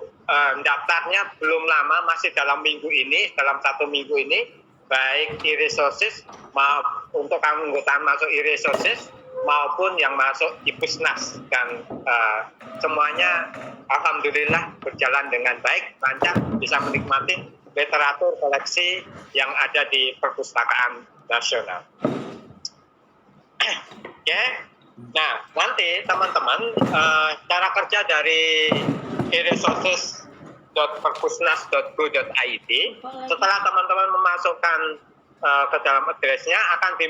daftarnya belum lama, masih dalam minggu ini, dalam 1 minggu ini, baik e-resources, untuk keanggotaan masuk e-resources, maupun yang masuk Ipusnas. Dan semuanya alhamdulillah berjalan dengan baik, lancar, bisa menikmati literatur koleksi yang ada di Perpustakaan Nasional. Oke. Nah, nanti teman-teman cara kerja dari e-resources.perpusnas.go.id, setelah teman-teman memasukkan ke dalam address-nya akan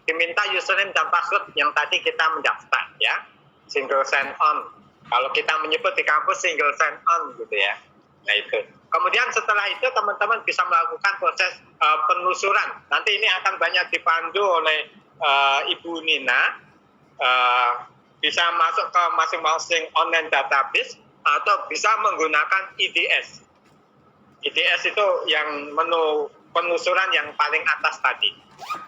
diminta username dan password yang tadi kita mendaftar ya, single sign on. Kalau kita menyebut di kampus single sign on gitu ya. Nah itu. Kemudian setelah itu teman-teman bisa melakukan proses penelusuran. Nanti ini akan banyak dipandu oleh Ibu Nina. Bisa masuk ke masing-masing online database atau bisa menggunakan IDS. IDS itu yang menu penelusuran yang paling atas tadi.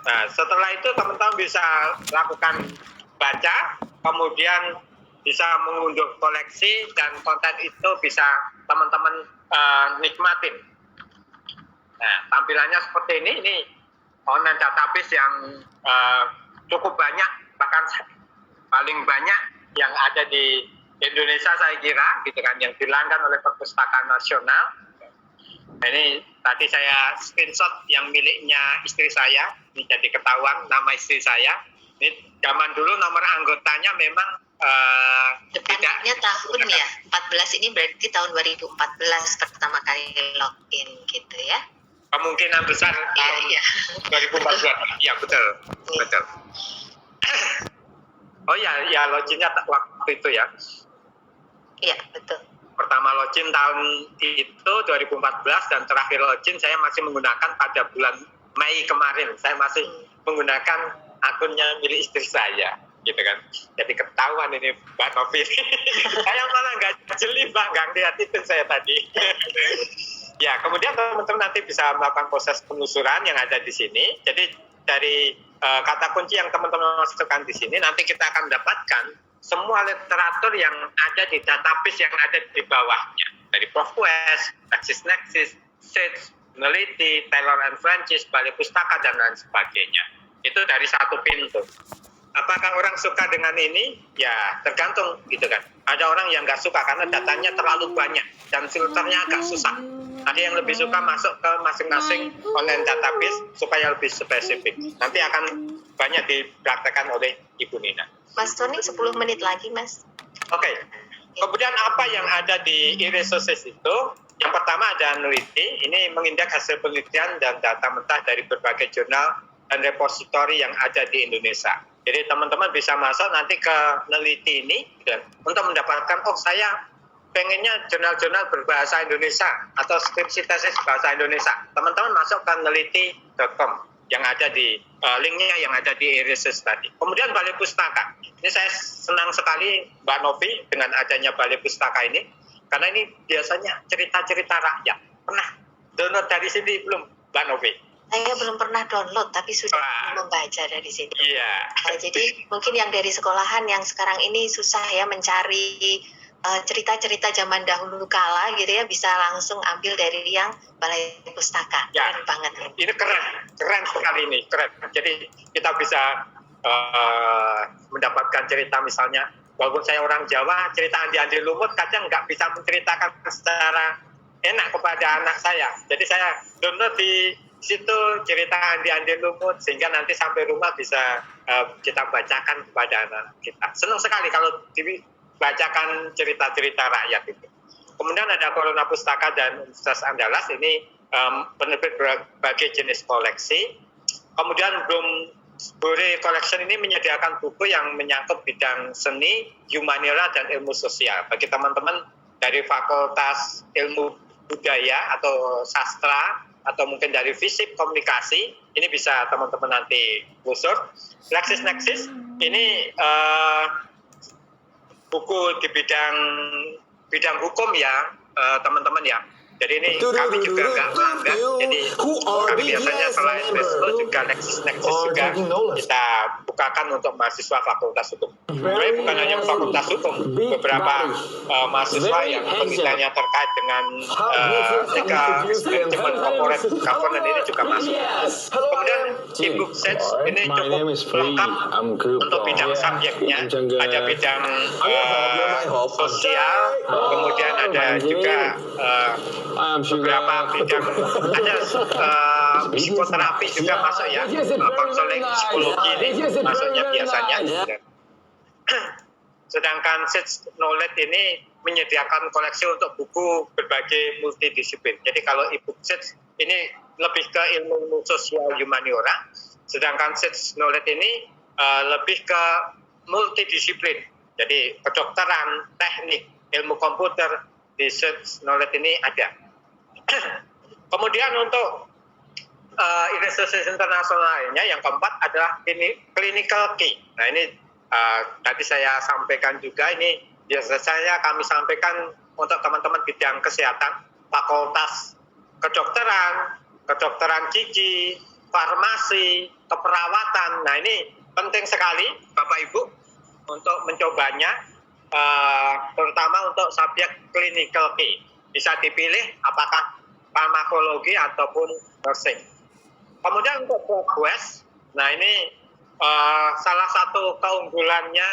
Nah, setelah itu teman-teman bisa lakukan baca, kemudian bisa mengunduh koleksi dan konten itu bisa teman-teman nikmatin. Nah, tampilannya seperti ini online database yang cukup banyak, bahkan paling banyak yang ada di Indonesia saya kira, gitu kan, yang dilanggan oleh Perpustakaan Nasional. Ini tadi saya screenshot yang miliknya istri saya, ini jadi ketahuan nama istri saya. Ini zaman dulu nomor anggotanya memang depannya tahun ya, 14 ini berarti tahun 2014 pertama kali login gitu ya. Kemungkinan besar Iya. 2014. Iya betul. Betul. Oh ya loginnya waktu itu ya. Iya, betul. Pertama login tahun itu 2014 dan terakhir login saya masih menggunakan pada bulan Mei kemarin. Saya masih menggunakan akunnya milik istri saya, gitu kan. Jadi ketahuan ini Mbak Novi. Saya malah nggak jeli Mbak, nggak lihat itu saya tadi. Ya, kemudian teman-teman nanti bisa melakukan proses penelusuran yang ada di sini. Jadi dari kata kunci yang teman-teman masukkan di sini, nanti kita akan mendapatkan semua literatur yang ada di database yang ada di bawahnya. Dari ProfQuest, LexisNexis, SEarch, Meneliti, Taylor and Francis, Balai Pustaka, dan lain sebagainya. Itu dari satu pintu. Apakah orang suka dengan ini? Ya, tergantung gitu kan. Ada orang yang nggak suka karena datanya terlalu banyak dan filternya agak susah. Ada yang lebih suka masuk ke masing-masing online database supaya lebih spesifik. Nanti akan banyak dipraktekkan oleh Ibu Nina. Mas Tony 10 menit lagi, Mas. Oke. Kemudian apa yang ada di e-resources itu? Yang pertama ada Meneliti. Ini mengindak hasil penelitian dan data mentah dari berbagai jurnal dan repositori yang ada di Indonesia. Jadi teman-teman bisa masuk nanti ke Meneliti ini gitu, untuk mendapatkan, oh saya pengennya jurnal-jurnal berbahasa Indonesia atau skripsi tesis bahasa Indonesia. Teman-teman masuk ke meneliti.com yang ada di linknya yang ada di e-resources tadi. Kemudian Balai Pustaka. Ini saya senang sekali Mbak Novi dengan adanya Balai Pustaka ini, karena ini biasanya cerita-cerita rakyat. Pernah download dari sini belum, Mbak Novi? Saya belum pernah download, tapi sudah membaca dari sini. Iya. Jadi mungkin yang dari sekolahan yang sekarang ini susah ya mencari cerita-cerita zaman dahulu kala gitu ya, bisa langsung ambil dari yang Balai Pustaka. Ya. Keren banget. Ini keren sekali ini, keren. Jadi kita bisa mendapatkan cerita misalnya, walaupun saya orang Jawa, cerita Andi Lumut kadang nggak bisa menceritakan secara enak kepada anak saya. Jadi saya download di situ cerita Andi Lumut, sehingga nanti sampai rumah bisa kita bacakan kepada anak kita. Senang sekali kalau dibacakan cerita-cerita rakyat itu. Kemudian ada Corona Pustaka dan Universitas Andalas, ini penerbit berbagai jenis koleksi. Kemudian Bore Collection ini menyediakan buku yang menyangkut bidang seni, humaniora, dan ilmu sosial. Bagi teman-teman dari Fakultas Ilmu Budaya atau Sastra, atau mungkin dari Fisip, Komunikasi, ini bisa teman-teman nanti kusur. LexisNexis, ini buku di bidang hukum ya, teman-teman ya. Jadi ini kami juga nggak melanggar. Jadi kami biasanya selain Facebook juga LexisNexis juga kita bukakan untuk mahasiswa Fakultas Hukum. Sebenarnya bukan hanya Fakultas Hukum, beberapa mahasiswa yang penelitiannya terkait dengan legal management corporate governance ini juga masuk. Kemudian e-book search ini cukup lengkap untuk bidang subjeknya. Ada bidang sosial, kemudian ada juga beberapa bidang, ada psikoterapi juga masuk ya, konseling psikologi ini masuknya biasanya. Sedangkan Search Knowledge ini menyediakan koleksi untuk buku berbagai multidisiplin. Jadi kalau e-book Search ini lebih ke ilmu sosial humaniora, sedangkan Search Knowledge ini lebih ke multidisiplin. Jadi kedokteran, teknik, ilmu komputer di Search Knowledge ini ada. Kemudian untuk e-resources internasional lainnya yang keempat adalah clinical key. Nah ini tadi saya sampaikan juga, ini biasanya kami sampaikan untuk teman-teman bidang kesehatan, fakultas kedokteran gigi, farmasi, keperawatan. Nah ini penting sekali Bapak Ibu untuk mencobanya, terutama untuk subjek clinical key. Bisa dipilih apakah farmakologi ataupun nursing. Kemudian untuk ProfQuest, nah ini salah satu keunggulannya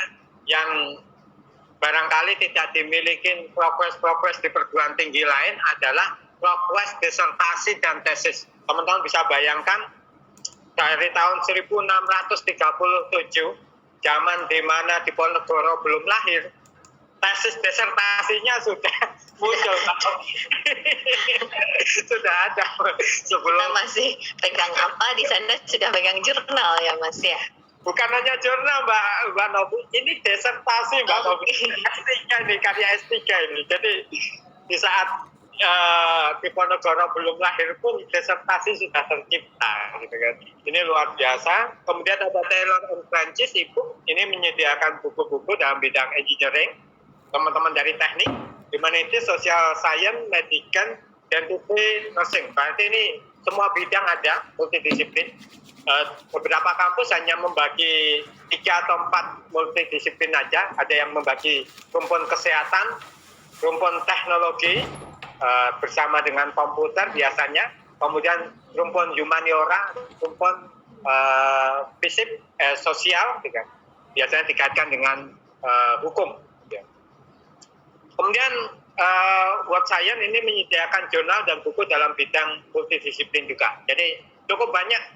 yang barangkali tidak dimiliki ProfQuest di perguruan tinggi lain adalah ProfQuest disertasi dan tesis. Teman-teman bisa bayangkan dari tahun 1637, zaman di mana Diponegoro belum lahir, tesis disertasinya sudah muncul. Sudah ada sebelum. Kita masih pegang apa di sana, sudah pegang jurnal ya Mas ya. Bukan hanya jurnal Mbak Novi, ini disertasi Mbak Novi. S3 nih, karya S3 ini. Jadi di saat Diponegoro belum lahir pun disertasi sudah tercipta gitu kan. Ini luar biasa. Kemudian ada Taylor and Francis, Ibu, ini menyediakan buku-buku dalam bidang engineering, teman-teman dari teknik, humanities, social science, medical, dan nursing. Berarti ini semua bidang ada multidisiplin. Beberapa kampus hanya membagi 3 atau 4 multidisiplin aja. Ada yang membagi rumpun kesehatan, rumpun teknologi bersama dengan komputer biasanya, kemudian rumpun humaniora, rumpun fisip, sosial, gitu kan. Biasanya dikaitkan dengan hukum. Gitu. Kemudian World Science ini menyediakan jurnal dan buku dalam bidang multidisiplin juga. Jadi cukup banyak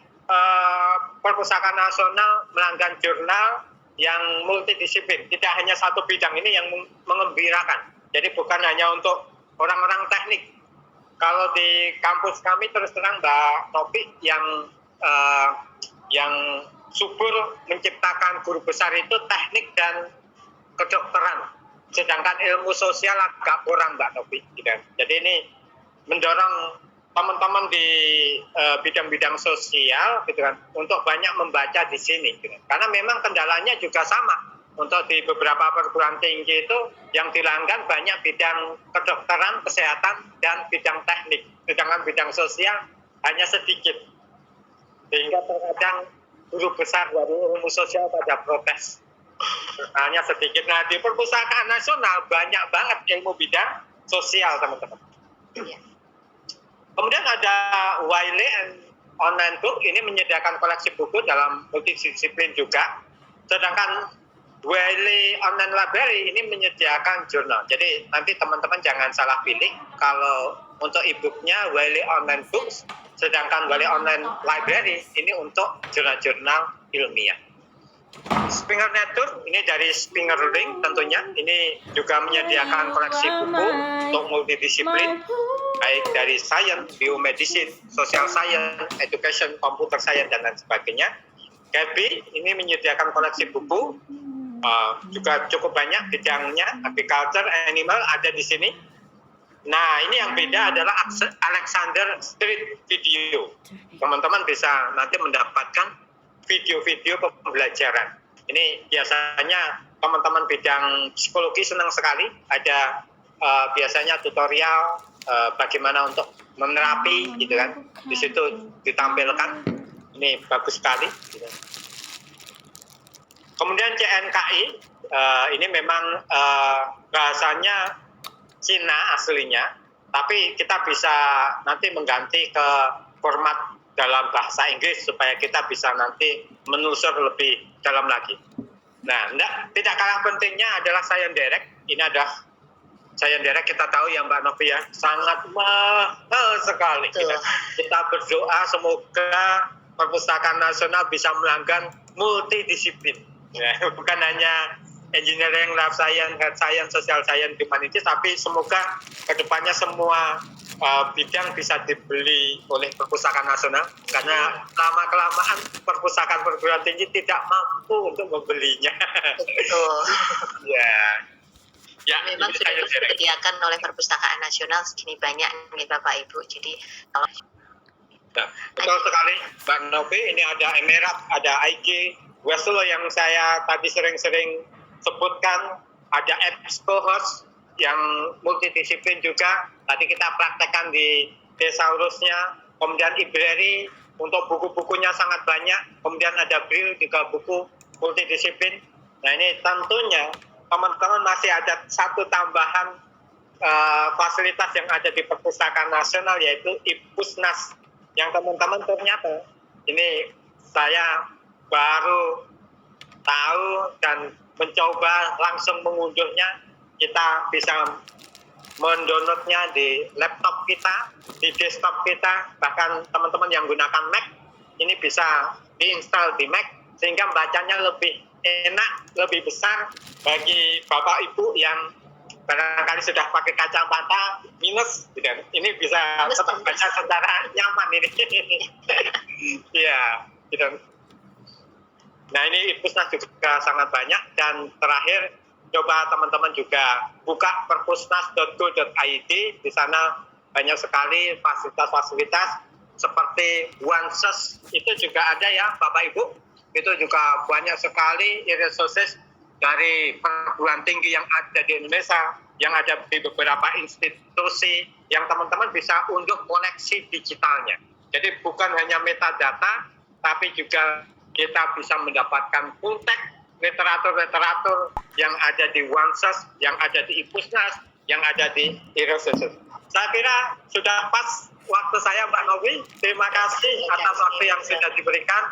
perpustakaan nasional melanggan jurnal yang multidisiplin. Tidak hanya satu bidang, ini yang mengembirakan. Jadi bukan hanya untuk orang-orang teknik. Kalau di kampus kami terus terang Mbak Novi yang subur menciptakan guru besar itu teknik dan kedokteran. Sedangkan ilmu sosial agak kurang Mbak Novi. Jadi ini mendorong teman-teman di bidang-bidang sosial gitu kan untuk banyak membaca di sini gitu. Karena memang kendalanya juga sama. Untuk di beberapa perguruan tinggi itu yang dilanggan banyak bidang kedokteran, kesehatan, dan bidang teknik. Sedangkan bidang sosial hanya sedikit. Sehingga terkadang guru besar dari ilmu sosial pada protes. Hanya sedikit. Nah, di perpustakaan nasional banyak banget ilmu bidang sosial, teman-teman. Kemudian ada Wiley and Online Book, ini menyediakan koleksi buku dalam multidisiplin juga. Sedangkan Wiley Online Library ini menyediakan jurnal. Jadi nanti teman-teman jangan salah pilih. Kalau untuk e-booknya Wiley Online Books, sedangkan Wiley Online Library ini untuk jurnal-jurnal ilmiah. Springer Nature ini dari Springer Link tentunya. Ini juga menyediakan koleksi buku untuk multidisiplin, baik dari science, biomedicine, social science, education, computer science, dan lain sebagainya. Gabi ini menyediakan koleksi buku, juga cukup banyak bidangnya, agriculture, animal ada di sini. Nah, ini yang beda adalah Alexander Street Video. Teman-teman bisa nanti mendapatkan video-video pembelajaran. Ini biasanya teman-teman bidang psikologi senang sekali. Ada biasanya tutorial bagaimana untuk menerapi, gitu kan. Di situ ditampilkan. Ini bagus sekali. Gitu. Kemudian CNKI, ini memang bahasanya Cina aslinya, tapi kita bisa nanti mengganti ke format dalam bahasa Inggris supaya kita bisa nanti menelusur lebih dalam lagi. Nah, tidak kalah pentingnya adalah Science Direct. Ini adalah Science Direct, kita tahu ya Mbak Novi ya, sangat mahal sekali. Kita berdoa semoga perpustakaan nasional bisa melanggan multidisiplin. Ya, bukan hanya engineering, life science, health science, social science, humanities, tapi semoga kedepannya semua bidang bisa dibeli oleh perpustakaan nasional, karena lama-kelamaan perpustakaan perguruan tinggi tidak mampu untuk membelinya. Betul. Ya, memang sudah disediakan oleh perpustakaan nasional segini banyak nih Bapak Ibu. Jadi kalau betul sekali Mbak Novi, ini ada Emerald, ada IG, Weselo yang saya tadi sering-sering sebutkan, ada EBSCO Host yang multidisiplin juga. Tadi kita praktekkan di Thesaurusnya. Kemudian library untuk buku-bukunya sangat banyak. Kemudian ada Brill juga buku multidisiplin. Nah, ini tentunya teman-teman masih ada satu tambahan fasilitas yang ada di perpustakaan nasional, yaitu Ipusnas, yang teman-teman ternyata ini saya baru tahu dan mencoba langsung mengunduhnya. Kita bisa mendownloadnya di laptop kita, di desktop kita, bahkan teman-teman yang gunakan Mac ini bisa diinstal di Mac sehingga bacanya lebih enak, lebih besar bagi Bapak Ibu yang barangkali sudah pakai kacamata minus, gitu. Ini bisa tetap baca secara nyaman ini. Ya, gitu. Nah, ini Ipusnas juga sangat banyak. Dan terakhir, coba teman-teman juga buka perpusnas.go.id. Di sana banyak sekali fasilitas-fasilitas seperti OneSource, itu juga ada ya Bapak Ibu. Itu juga banyak sekali resources dari perguruan tinggi yang ada di Indonesia, yang ada di beberapa institusi, yang teman-teman bisa unduh koleksi digitalnya. Jadi bukan hanya metadata, tapi juga kita bisa mendapatkan full text literatur-literatur yang ada di Wanses, yang ada di Ipusnas, yang ada di Irosesus. Saya kira sudah pas waktu saya, Mbak Novi. Terima kasih atas waktu yang sudah diberikan.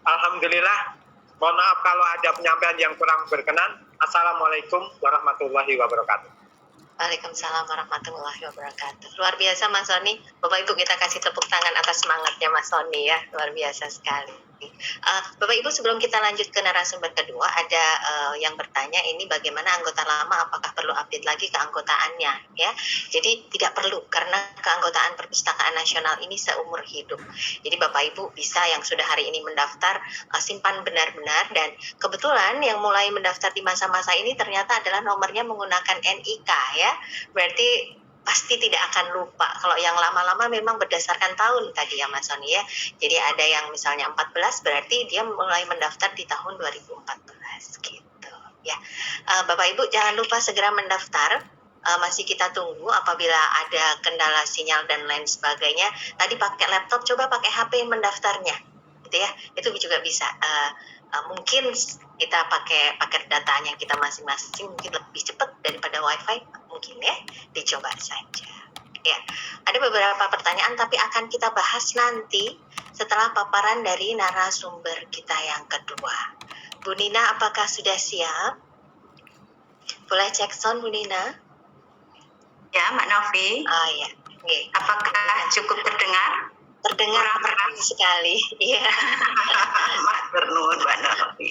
Alhamdulillah. Mohon maaf kalau ada penyampaian yang kurang berkenan. Assalamualaikum warahmatullahi wabarakatuh. Waalaikumsalam warahmatullahi wabarakatuh. Luar biasa Mas Sony. Bapak Ibu kita kasih tepuk tangan atas semangatnya Mas Sony ya. Luar biasa sekali. Bapak Ibu sebelum kita lanjut ke narasumber kedua, ada yang bertanya ini bagaimana anggota lama apakah perlu update lagi keanggotaannya ya. Jadi tidak perlu karena keanggotaan Perpustakaan Nasional ini seumur hidup. Jadi Bapak Ibu bisa yang sudah hari ini mendaftar simpan benar-benar, dan kebetulan yang mulai mendaftar di masa-masa ini ternyata adalah nomornya menggunakan NIK ya. Berarti pasti tidak akan lupa. Kalau yang lama-lama memang berdasarkan tahun tadi ya Mas Sony ya. Jadi ada yang misalnya 14 berarti dia mulai mendaftar di tahun 2014 gitu ya. Bapak Ibu jangan lupa segera mendaftar. Masih kita tunggu apabila ada kendala sinyal dan lain sebagainya. Tadi pakai laptop, coba pakai HP mendaftarnya gitu ya. Itu juga bisa. Mungkin kita pakai paket datanya kita masing-masing mungkin lebih cepat daripada wifi, mungkin ya, dicoba saja ya. Ada beberapa pertanyaan tapi akan kita bahas nanti setelah paparan dari narasumber kita yang kedua. Bu Nina, apakah sudah siap? Boleh cek sound Bu Nina? Ya, Mbak Novi. Ya. Okay. Apakah cukup terdengar? Terdengar sekali, iya. Matur nuwun Mbak Novi.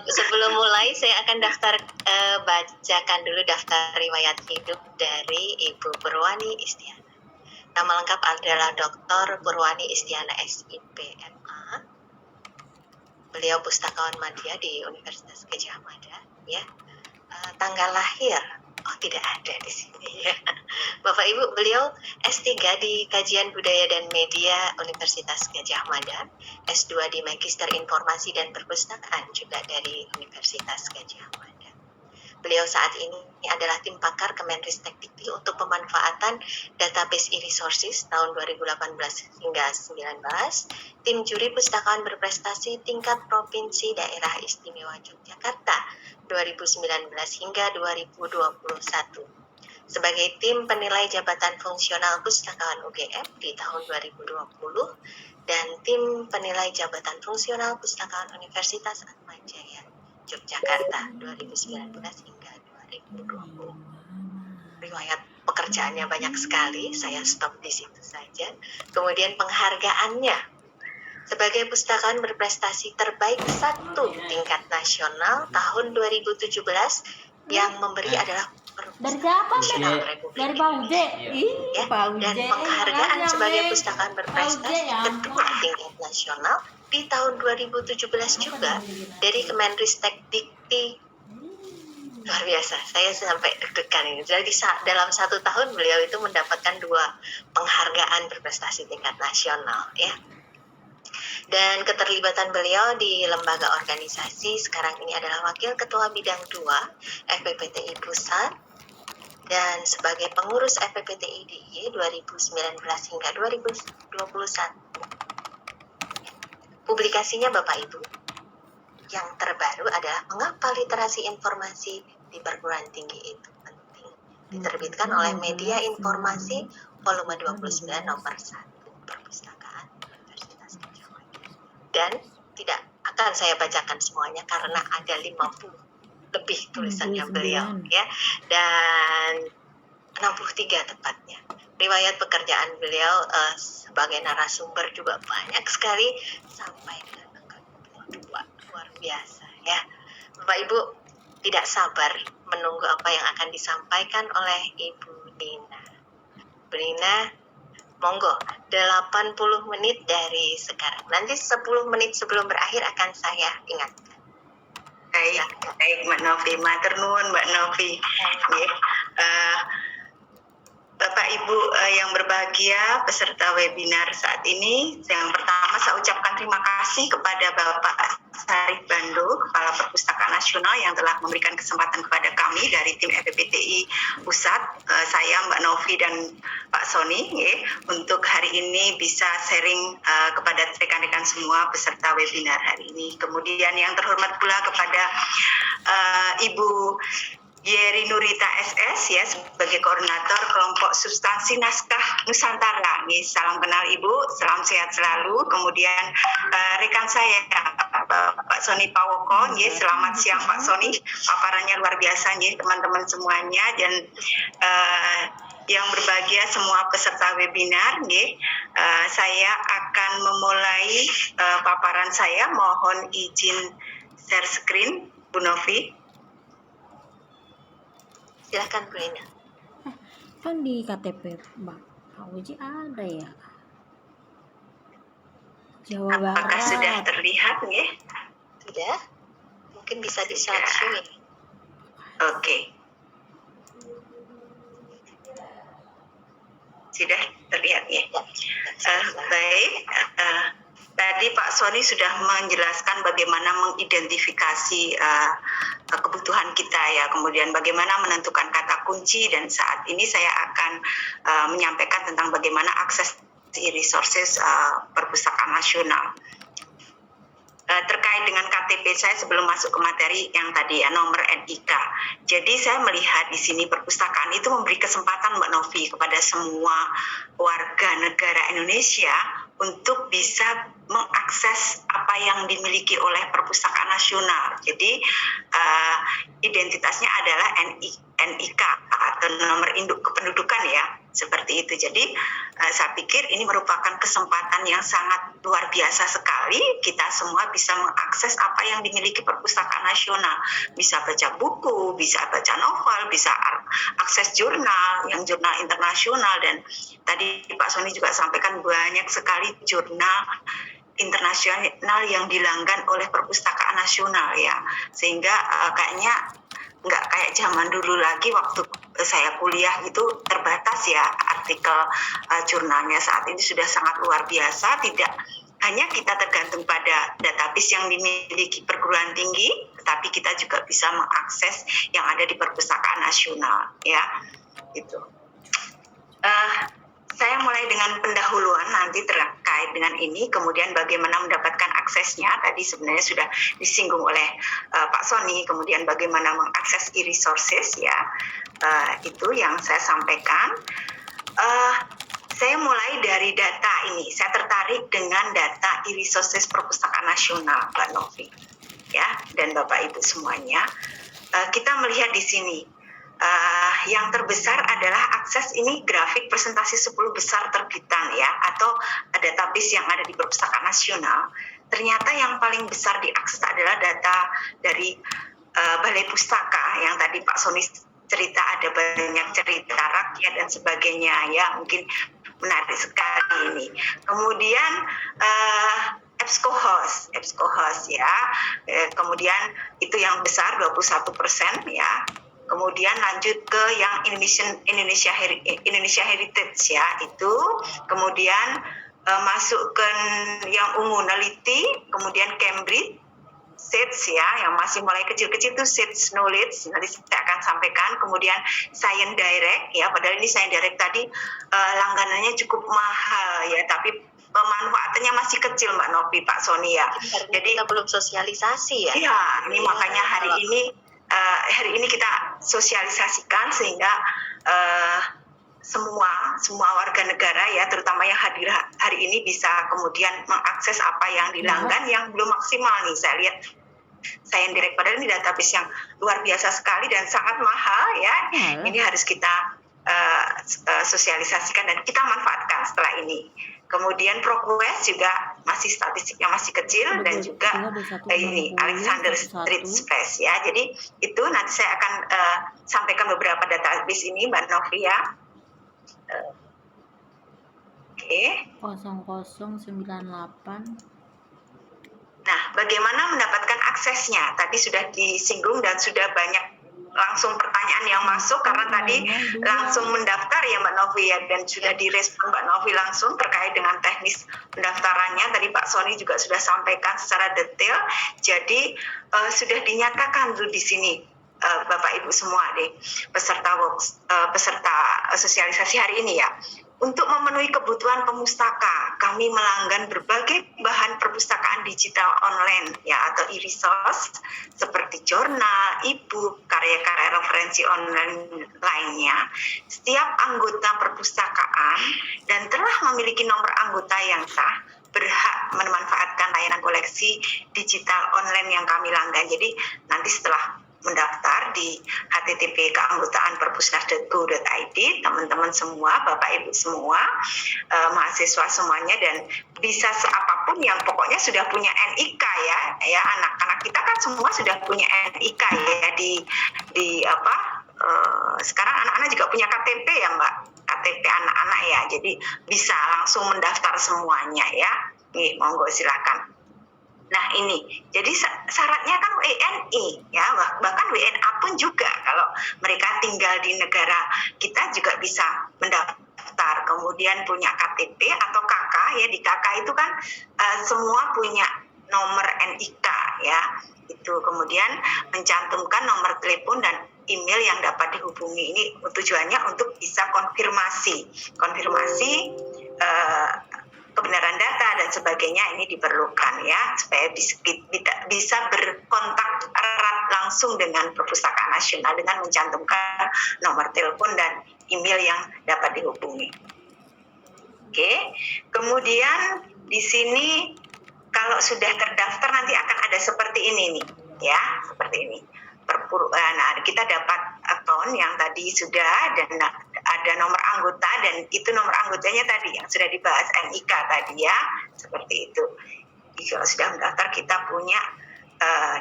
Sebelum mulai, saya akan bacakan dulu daftar riwayat hidup dari Ibu Purwani Istiana. Nama lengkap adalah Dr. Purwani Istiana SIP MA. Beliau pustakawan madya di Universitas Gadjah Mada, ya. Tanggal lahir. Oh, tidak ada di sini ya. Bapak Ibu, beliau S3 di Kajian Budaya dan Media Universitas Gadjah Mada, S2 di Magister Informasi dan Perpustakaan juga dari Universitas Gadjah Mada. Beliau saat ini adalah tim pakar Kemenristek Dikti untuk pemanfaatan database e-resources tahun 2018 hingga 19, tim juri pustakaan berprestasi tingkat Provinsi Daerah Istimewa Yogyakarta 2019 hingga 2021. Sebagai tim penilai jabatan fungsional pustakawan UGM di tahun 2020 dan tim penilai jabatan fungsional pustakawan Universitas Atmajaya Yogyakarta 2019 hingga 2020. Riwayat pekerjaannya banyak sekali, saya stop di situ saja. Kemudian penghargaannya sebagai pustakawan berprestasi terbaik 1 tingkat nasional tahun 2017 yang memberi adalah Dari siapa, Nasional Mbak? Republik Dari Pak Ude. ya, dan penghargaan sebagai pustakawan berprestasi kedua tingkat nasional di tahun 2017 juga dari Kemenristek Dikti. Luar biasa, saya sampai deg-degan ini. Jadi dalam 1 tahun beliau itu mendapatkan 2 penghargaan berprestasi tingkat nasional ya. Dan keterlibatan beliau di lembaga organisasi sekarang ini adalah Wakil Ketua Bidang 2 FPPTI Pusat dan sebagai pengurus FPPTI DIY 2019 hingga 2021. Publikasinya Bapak Ibu yang terbaru adalah Mengapa Literasi Informasi di Perguruan Tinggi itu Penting, diterbitkan oleh Media Informasi volume 29 nomor 1 Perpustakaan Universitas Gadjah Mada. Dan tidak akan saya bacakan semuanya karena ada 50 lebih tulisannya beliau ya, dan 63 tepatnya. Riwayat pekerjaan beliau sebagai narasumber juga banyak sekali sampai dengan angka 22. Luar biasa ya. Bapak Ibu tidak sabar menunggu apa yang akan disampaikan oleh Ibu Nina. Bu Nina, monggo 80 menit dari sekarang. Nanti 10 menit sebelum berakhir akan saya ingatkan. Baik Mbak Novi, matur nuwun Mbak Novi. Bapak Ibu yang berbahagia peserta webinar saat ini, yang pertama saya ucapkan terima kasih kepada Bapak Sarif Bando, Kepala Perpustakaan Nasional yang telah memberikan kesempatan kepada kami dari tim FPPTI Pusat, saya Mbak Novi dan Pak Sony untuk hari ini bisa sharing kepada rekan-rekan semua peserta webinar hari ini. Kemudian yang terhormat pula kepada Ibu Yeri Nurita SS ya sebagai koordinator kelompok substansi naskah Nusantara. Nih, salam kenal Ibu, salam sehat selalu. Kemudian rekan saya Pak Sony Pawoko, nih, selamat siang Pak Sony. Paparannya luar biasa nih teman-teman semuanya dan yang berbahagia semua peserta webinar, nih, saya akan memulai paparan saya. Mohon izin share screen, Bu Novi. Silakan Bu Lina. Kan di KTP Mbak Uji ada ya. Jawa Apakah sudah Barat. terlihat, nih? Sudah? Mungkin bisa di-share screen. Oke. Sudah terlihat ya. Baik. Tadi Pak Sony sudah menjelaskan bagaimana mengidentifikasi kebutuhan kita ya, kemudian bagaimana menentukan kata kunci, dan saat ini saya akan menyampaikan tentang bagaimana akses e-resources Perpustakaan Nasional. Terkait dengan KTP saya sebelum masuk ke materi yang tadi ya, nomor NIK. Jadi saya melihat di sini perpustakaan itu memberi kesempatan Mbak Novi kepada semua warga negara Indonesia untuk bisa mengakses apa yang dimiliki oleh Perpustakaan Nasional. Jadi identitasnya adalah NIK atau nomor induk kependudukan ya, seperti itu. Jadi saya pikir ini merupakan kesempatan yang sangat luar biasa sekali. Kita semua bisa mengakses apa yang dimiliki Perpustakaan Nasional. Bisa baca buku, bisa baca novel, bisa akses jurnal, yang jurnal internasional, dan tadi Pak Sony juga sampaikan banyak sekali jurnal internasional yang dilanggan oleh Perpustakaan Nasional ya, sehingga kayaknya nggak kayak zaman dulu lagi waktu saya kuliah itu terbatas ya artikel jurnalnya. Saat ini sudah sangat luar biasa, tidak hanya kita tergantung pada database yang dimiliki perguruan tinggi, tetapi kita juga bisa mengakses yang ada di Perpustakaan Nasional ya, gitu. Saya mulai dengan pendahuluan nanti terkait dengan ini, kemudian bagaimana mendapatkan aksesnya. Tadi sebenarnya sudah disinggung oleh Pak Sony, kemudian bagaimana mengakses e-resources ya, itu yang saya sampaikan. Saya mulai dari data ini. Saya tertarik dengan data e-resources Perpustakaan Nasional, Mbak Novi, ya, dan Bapak Ibu semuanya. Kita melihat di sini. Yang terbesar adalah akses ini grafik presentasi 10 besar terbitan ya, atau database yang ada di Perpustakaan Nasional. Ternyata yang paling besar diakses adalah data dari Balai Pustaka yang tadi Pak Sony cerita, ada banyak cerita rakyat dan sebagainya ya, mungkin menarik sekali ini. Kemudian EBSCOhost ya, kemudian itu yang besar 21% ya. Kemudian lanjut ke yang Indonesia Heritage ya, itu kemudian masuk ke yang ungu Neliti, kemudian Cambridge Seeds ya, yang masih mulai kecil-kecil itu Seeds Knowledge, nanti saya akan sampaikan. Kemudian Science Direct ya, padahal ini Science Direct tadi langganannya cukup mahal ya, tapi pemanfaatannya masih kecil Mbak Novi, Pak Sony ya. Jadi kita belum sosialisasi ya. Iya, ini makanya hari ini kita sosialisasikan sehingga semua warga negara ya, terutama yang hadir hari ini bisa kemudian mengakses apa yang dilanggan yang belum maksimal nih. Saya lihat Science Direct, padahal ini database yang luar biasa sekali dan sangat mahal ya. Ini harus kita sosialisasikan dan kita manfaatkan setelah ini. Kemudian ProQuest juga masih statistiknya masih kecil, dan juga ini Alexander Street Space ya. Jadi itu nanti saya akan sampaikan beberapa database ini Mbak Novi ya. Oke. 0098. Nah, bagaimana mendapatkan aksesnya? Tadi sudah disinggung dan sudah banyak langsung pertanyaan yang masuk karena tadi langsung mendaftar ya Mbak Novi ya, dan sudah direspon Mbak Novi langsung terkait dengan teknis pendaftarannya. Tadi Pak Sony juga sudah sampaikan secara detail. Jadi sudah dinyatakan dulu di sini Bapak Ibu semua deh peserta sosialisasi hari ini ya. Untuk memenuhi kebutuhan pemustaka, kami melanggan berbagai bahan perpustakaan digital online ya atau e-resource seperti jurnal, e-book, karya-karya referensi online lainnya. Setiap anggota perpustakaan dan telah memiliki nomor anggota yang sah berhak memanfaatkan layanan koleksi digital online yang kami langgan. Jadi nanti setelah mendaftar di http keanggotaanperpusnas.go.id, teman-teman semua, Bapak Ibu semua, mahasiswa semuanya, dan bisa apapun yang pokoknya sudah punya NIK ya anak-anak kita kan semua sudah punya NIK ya sekarang anak-anak juga punya KTP ya Mbak, KTP anak-anak ya, jadi bisa langsung mendaftar semuanya ya. Nih, monggo silakan. Nah ini, jadi syaratnya kan WNI ya, bahkan WNA pun juga kalau mereka tinggal di negara kita juga bisa mendaftar, kemudian punya KTP atau KK ya, di KK itu kan semua punya nomor NIK ya, itu kemudian mencantumkan nomor telepon dan email yang dapat dihubungi. Ini tujuannya untuk bisa konfirmasi kebenaran data dan sebagainya, ini diperlukan ya supaya bisa berkontak erat langsung dengan Perpustakaan Nasional dengan mencantumkan nomor telepon dan email yang dapat dihubungi. Oke, kemudian di sini kalau sudah terdaftar nanti akan ada seperti ini nih ya, seperti ini. Nah, kita dapat akun yang tadi sudah, dan ada nomor anggota, dan itu nomor anggotanya tadi yang sudah dibahas NIK tadi ya, seperti itu. Jadi kalau sudah mendaftar kita punya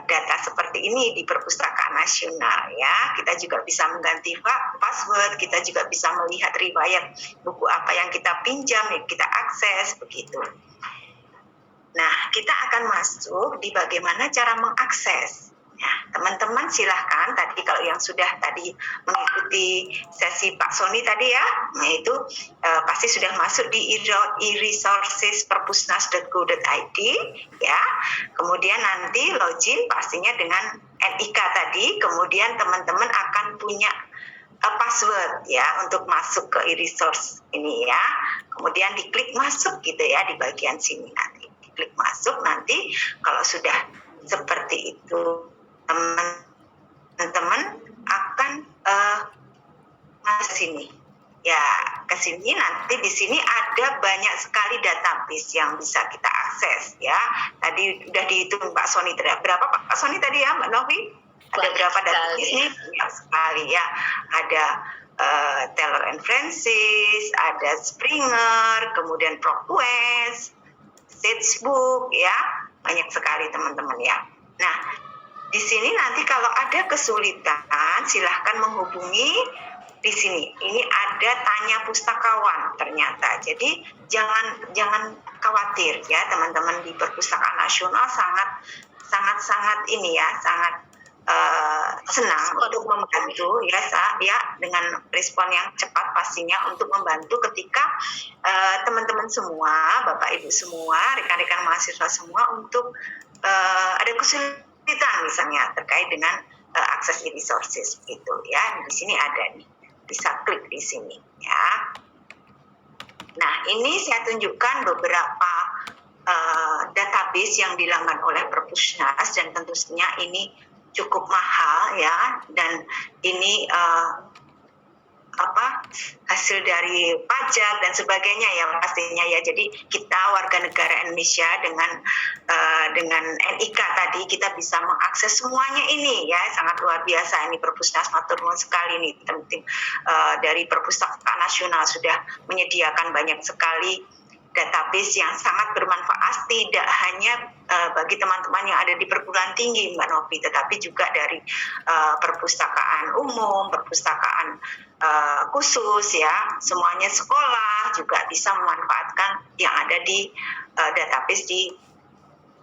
data seperti ini di Perpustakaan Nasional ya. Kita juga bisa mengganti password, kita juga bisa melihat riwayat buku apa yang kita pinjam, yang kita akses begitu. Nah, kita akan masuk di bagaimana cara mengakses. Ya, teman-teman silahkan tadi kalau yang sudah tadi mengikuti sesi Pak Sony tadi ya, nah itu pasti sudah masuk di e-resources.perpusnas.go.id ya. Kemudian nanti login pastinya dengan NIK tadi, kemudian teman-teman akan punya password ya untuk masuk ke e-resource ini ya. Kemudian diklik masuk gitu ya di bagian sini nanti. Diklik masuk, nanti kalau sudah seperti itu teman-teman akan masuk sini ya, ke sini. Nanti di sini ada banyak sekali database yang bisa kita akses ya. Tadi udah dihitung Pak Sony, berapa Pak Sony tadi ya Mbak Novi? Ada berapa database nih? Banyak sekali ya. Ada Taylor and Francis, ada Springer, kemudian ProQuest, Stagebook ya, banyak sekali teman-teman ya. Nah, di sini nanti kalau ada kesulitan silahkan menghubungi di sini. Ini ada tanya pustakawan ternyata. Jadi jangan khawatir ya teman-teman, di Perpustakaan Nasional sangat ini ya, sangat senang untuk membantu ya dengan respon yang cepat pastinya untuk membantu ketika teman-teman semua, Bapak Ibu semua, rekan-rekan mahasiswa semua untuk ada kesulitan misalnya terkait dengan akses e-resources gitu ya. Di sini ada nih, bisa klik di sini ya. Nah, ini saya tunjukkan beberapa database yang dilanggan oleh Perpusnas, dan tentunya ini cukup mahal ya, dan ini hasil dari pajak dan sebagainya ya pastinya ya. Jadi kita warga negara Indonesia dengan NIK tadi kita bisa mengakses semuanya ini ya, sangat luar biasa ini. Perpusnas matur nuwun sekali nih tim dari Perpustakaan Nasional sudah menyediakan banyak sekali database yang sangat bermanfaat, tidak hanya bagi teman-teman yang ada di perguruan tinggi Mbak Novi, tetapi juga dari perpustakaan umum, perpustakaan khusus ya, semuanya sekolah juga bisa memanfaatkan yang ada di database di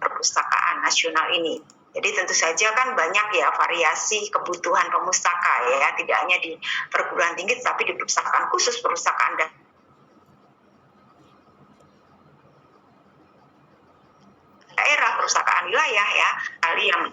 Perpustakaan Nasional ini. Jadi tentu saja kan banyak ya variasi kebutuhan pemustaka ya, tidak hanya di perguruan tinggi tapi di perpustakaan khusus, perpustakaan daerah, perpustakaan wilayah ya, kali yang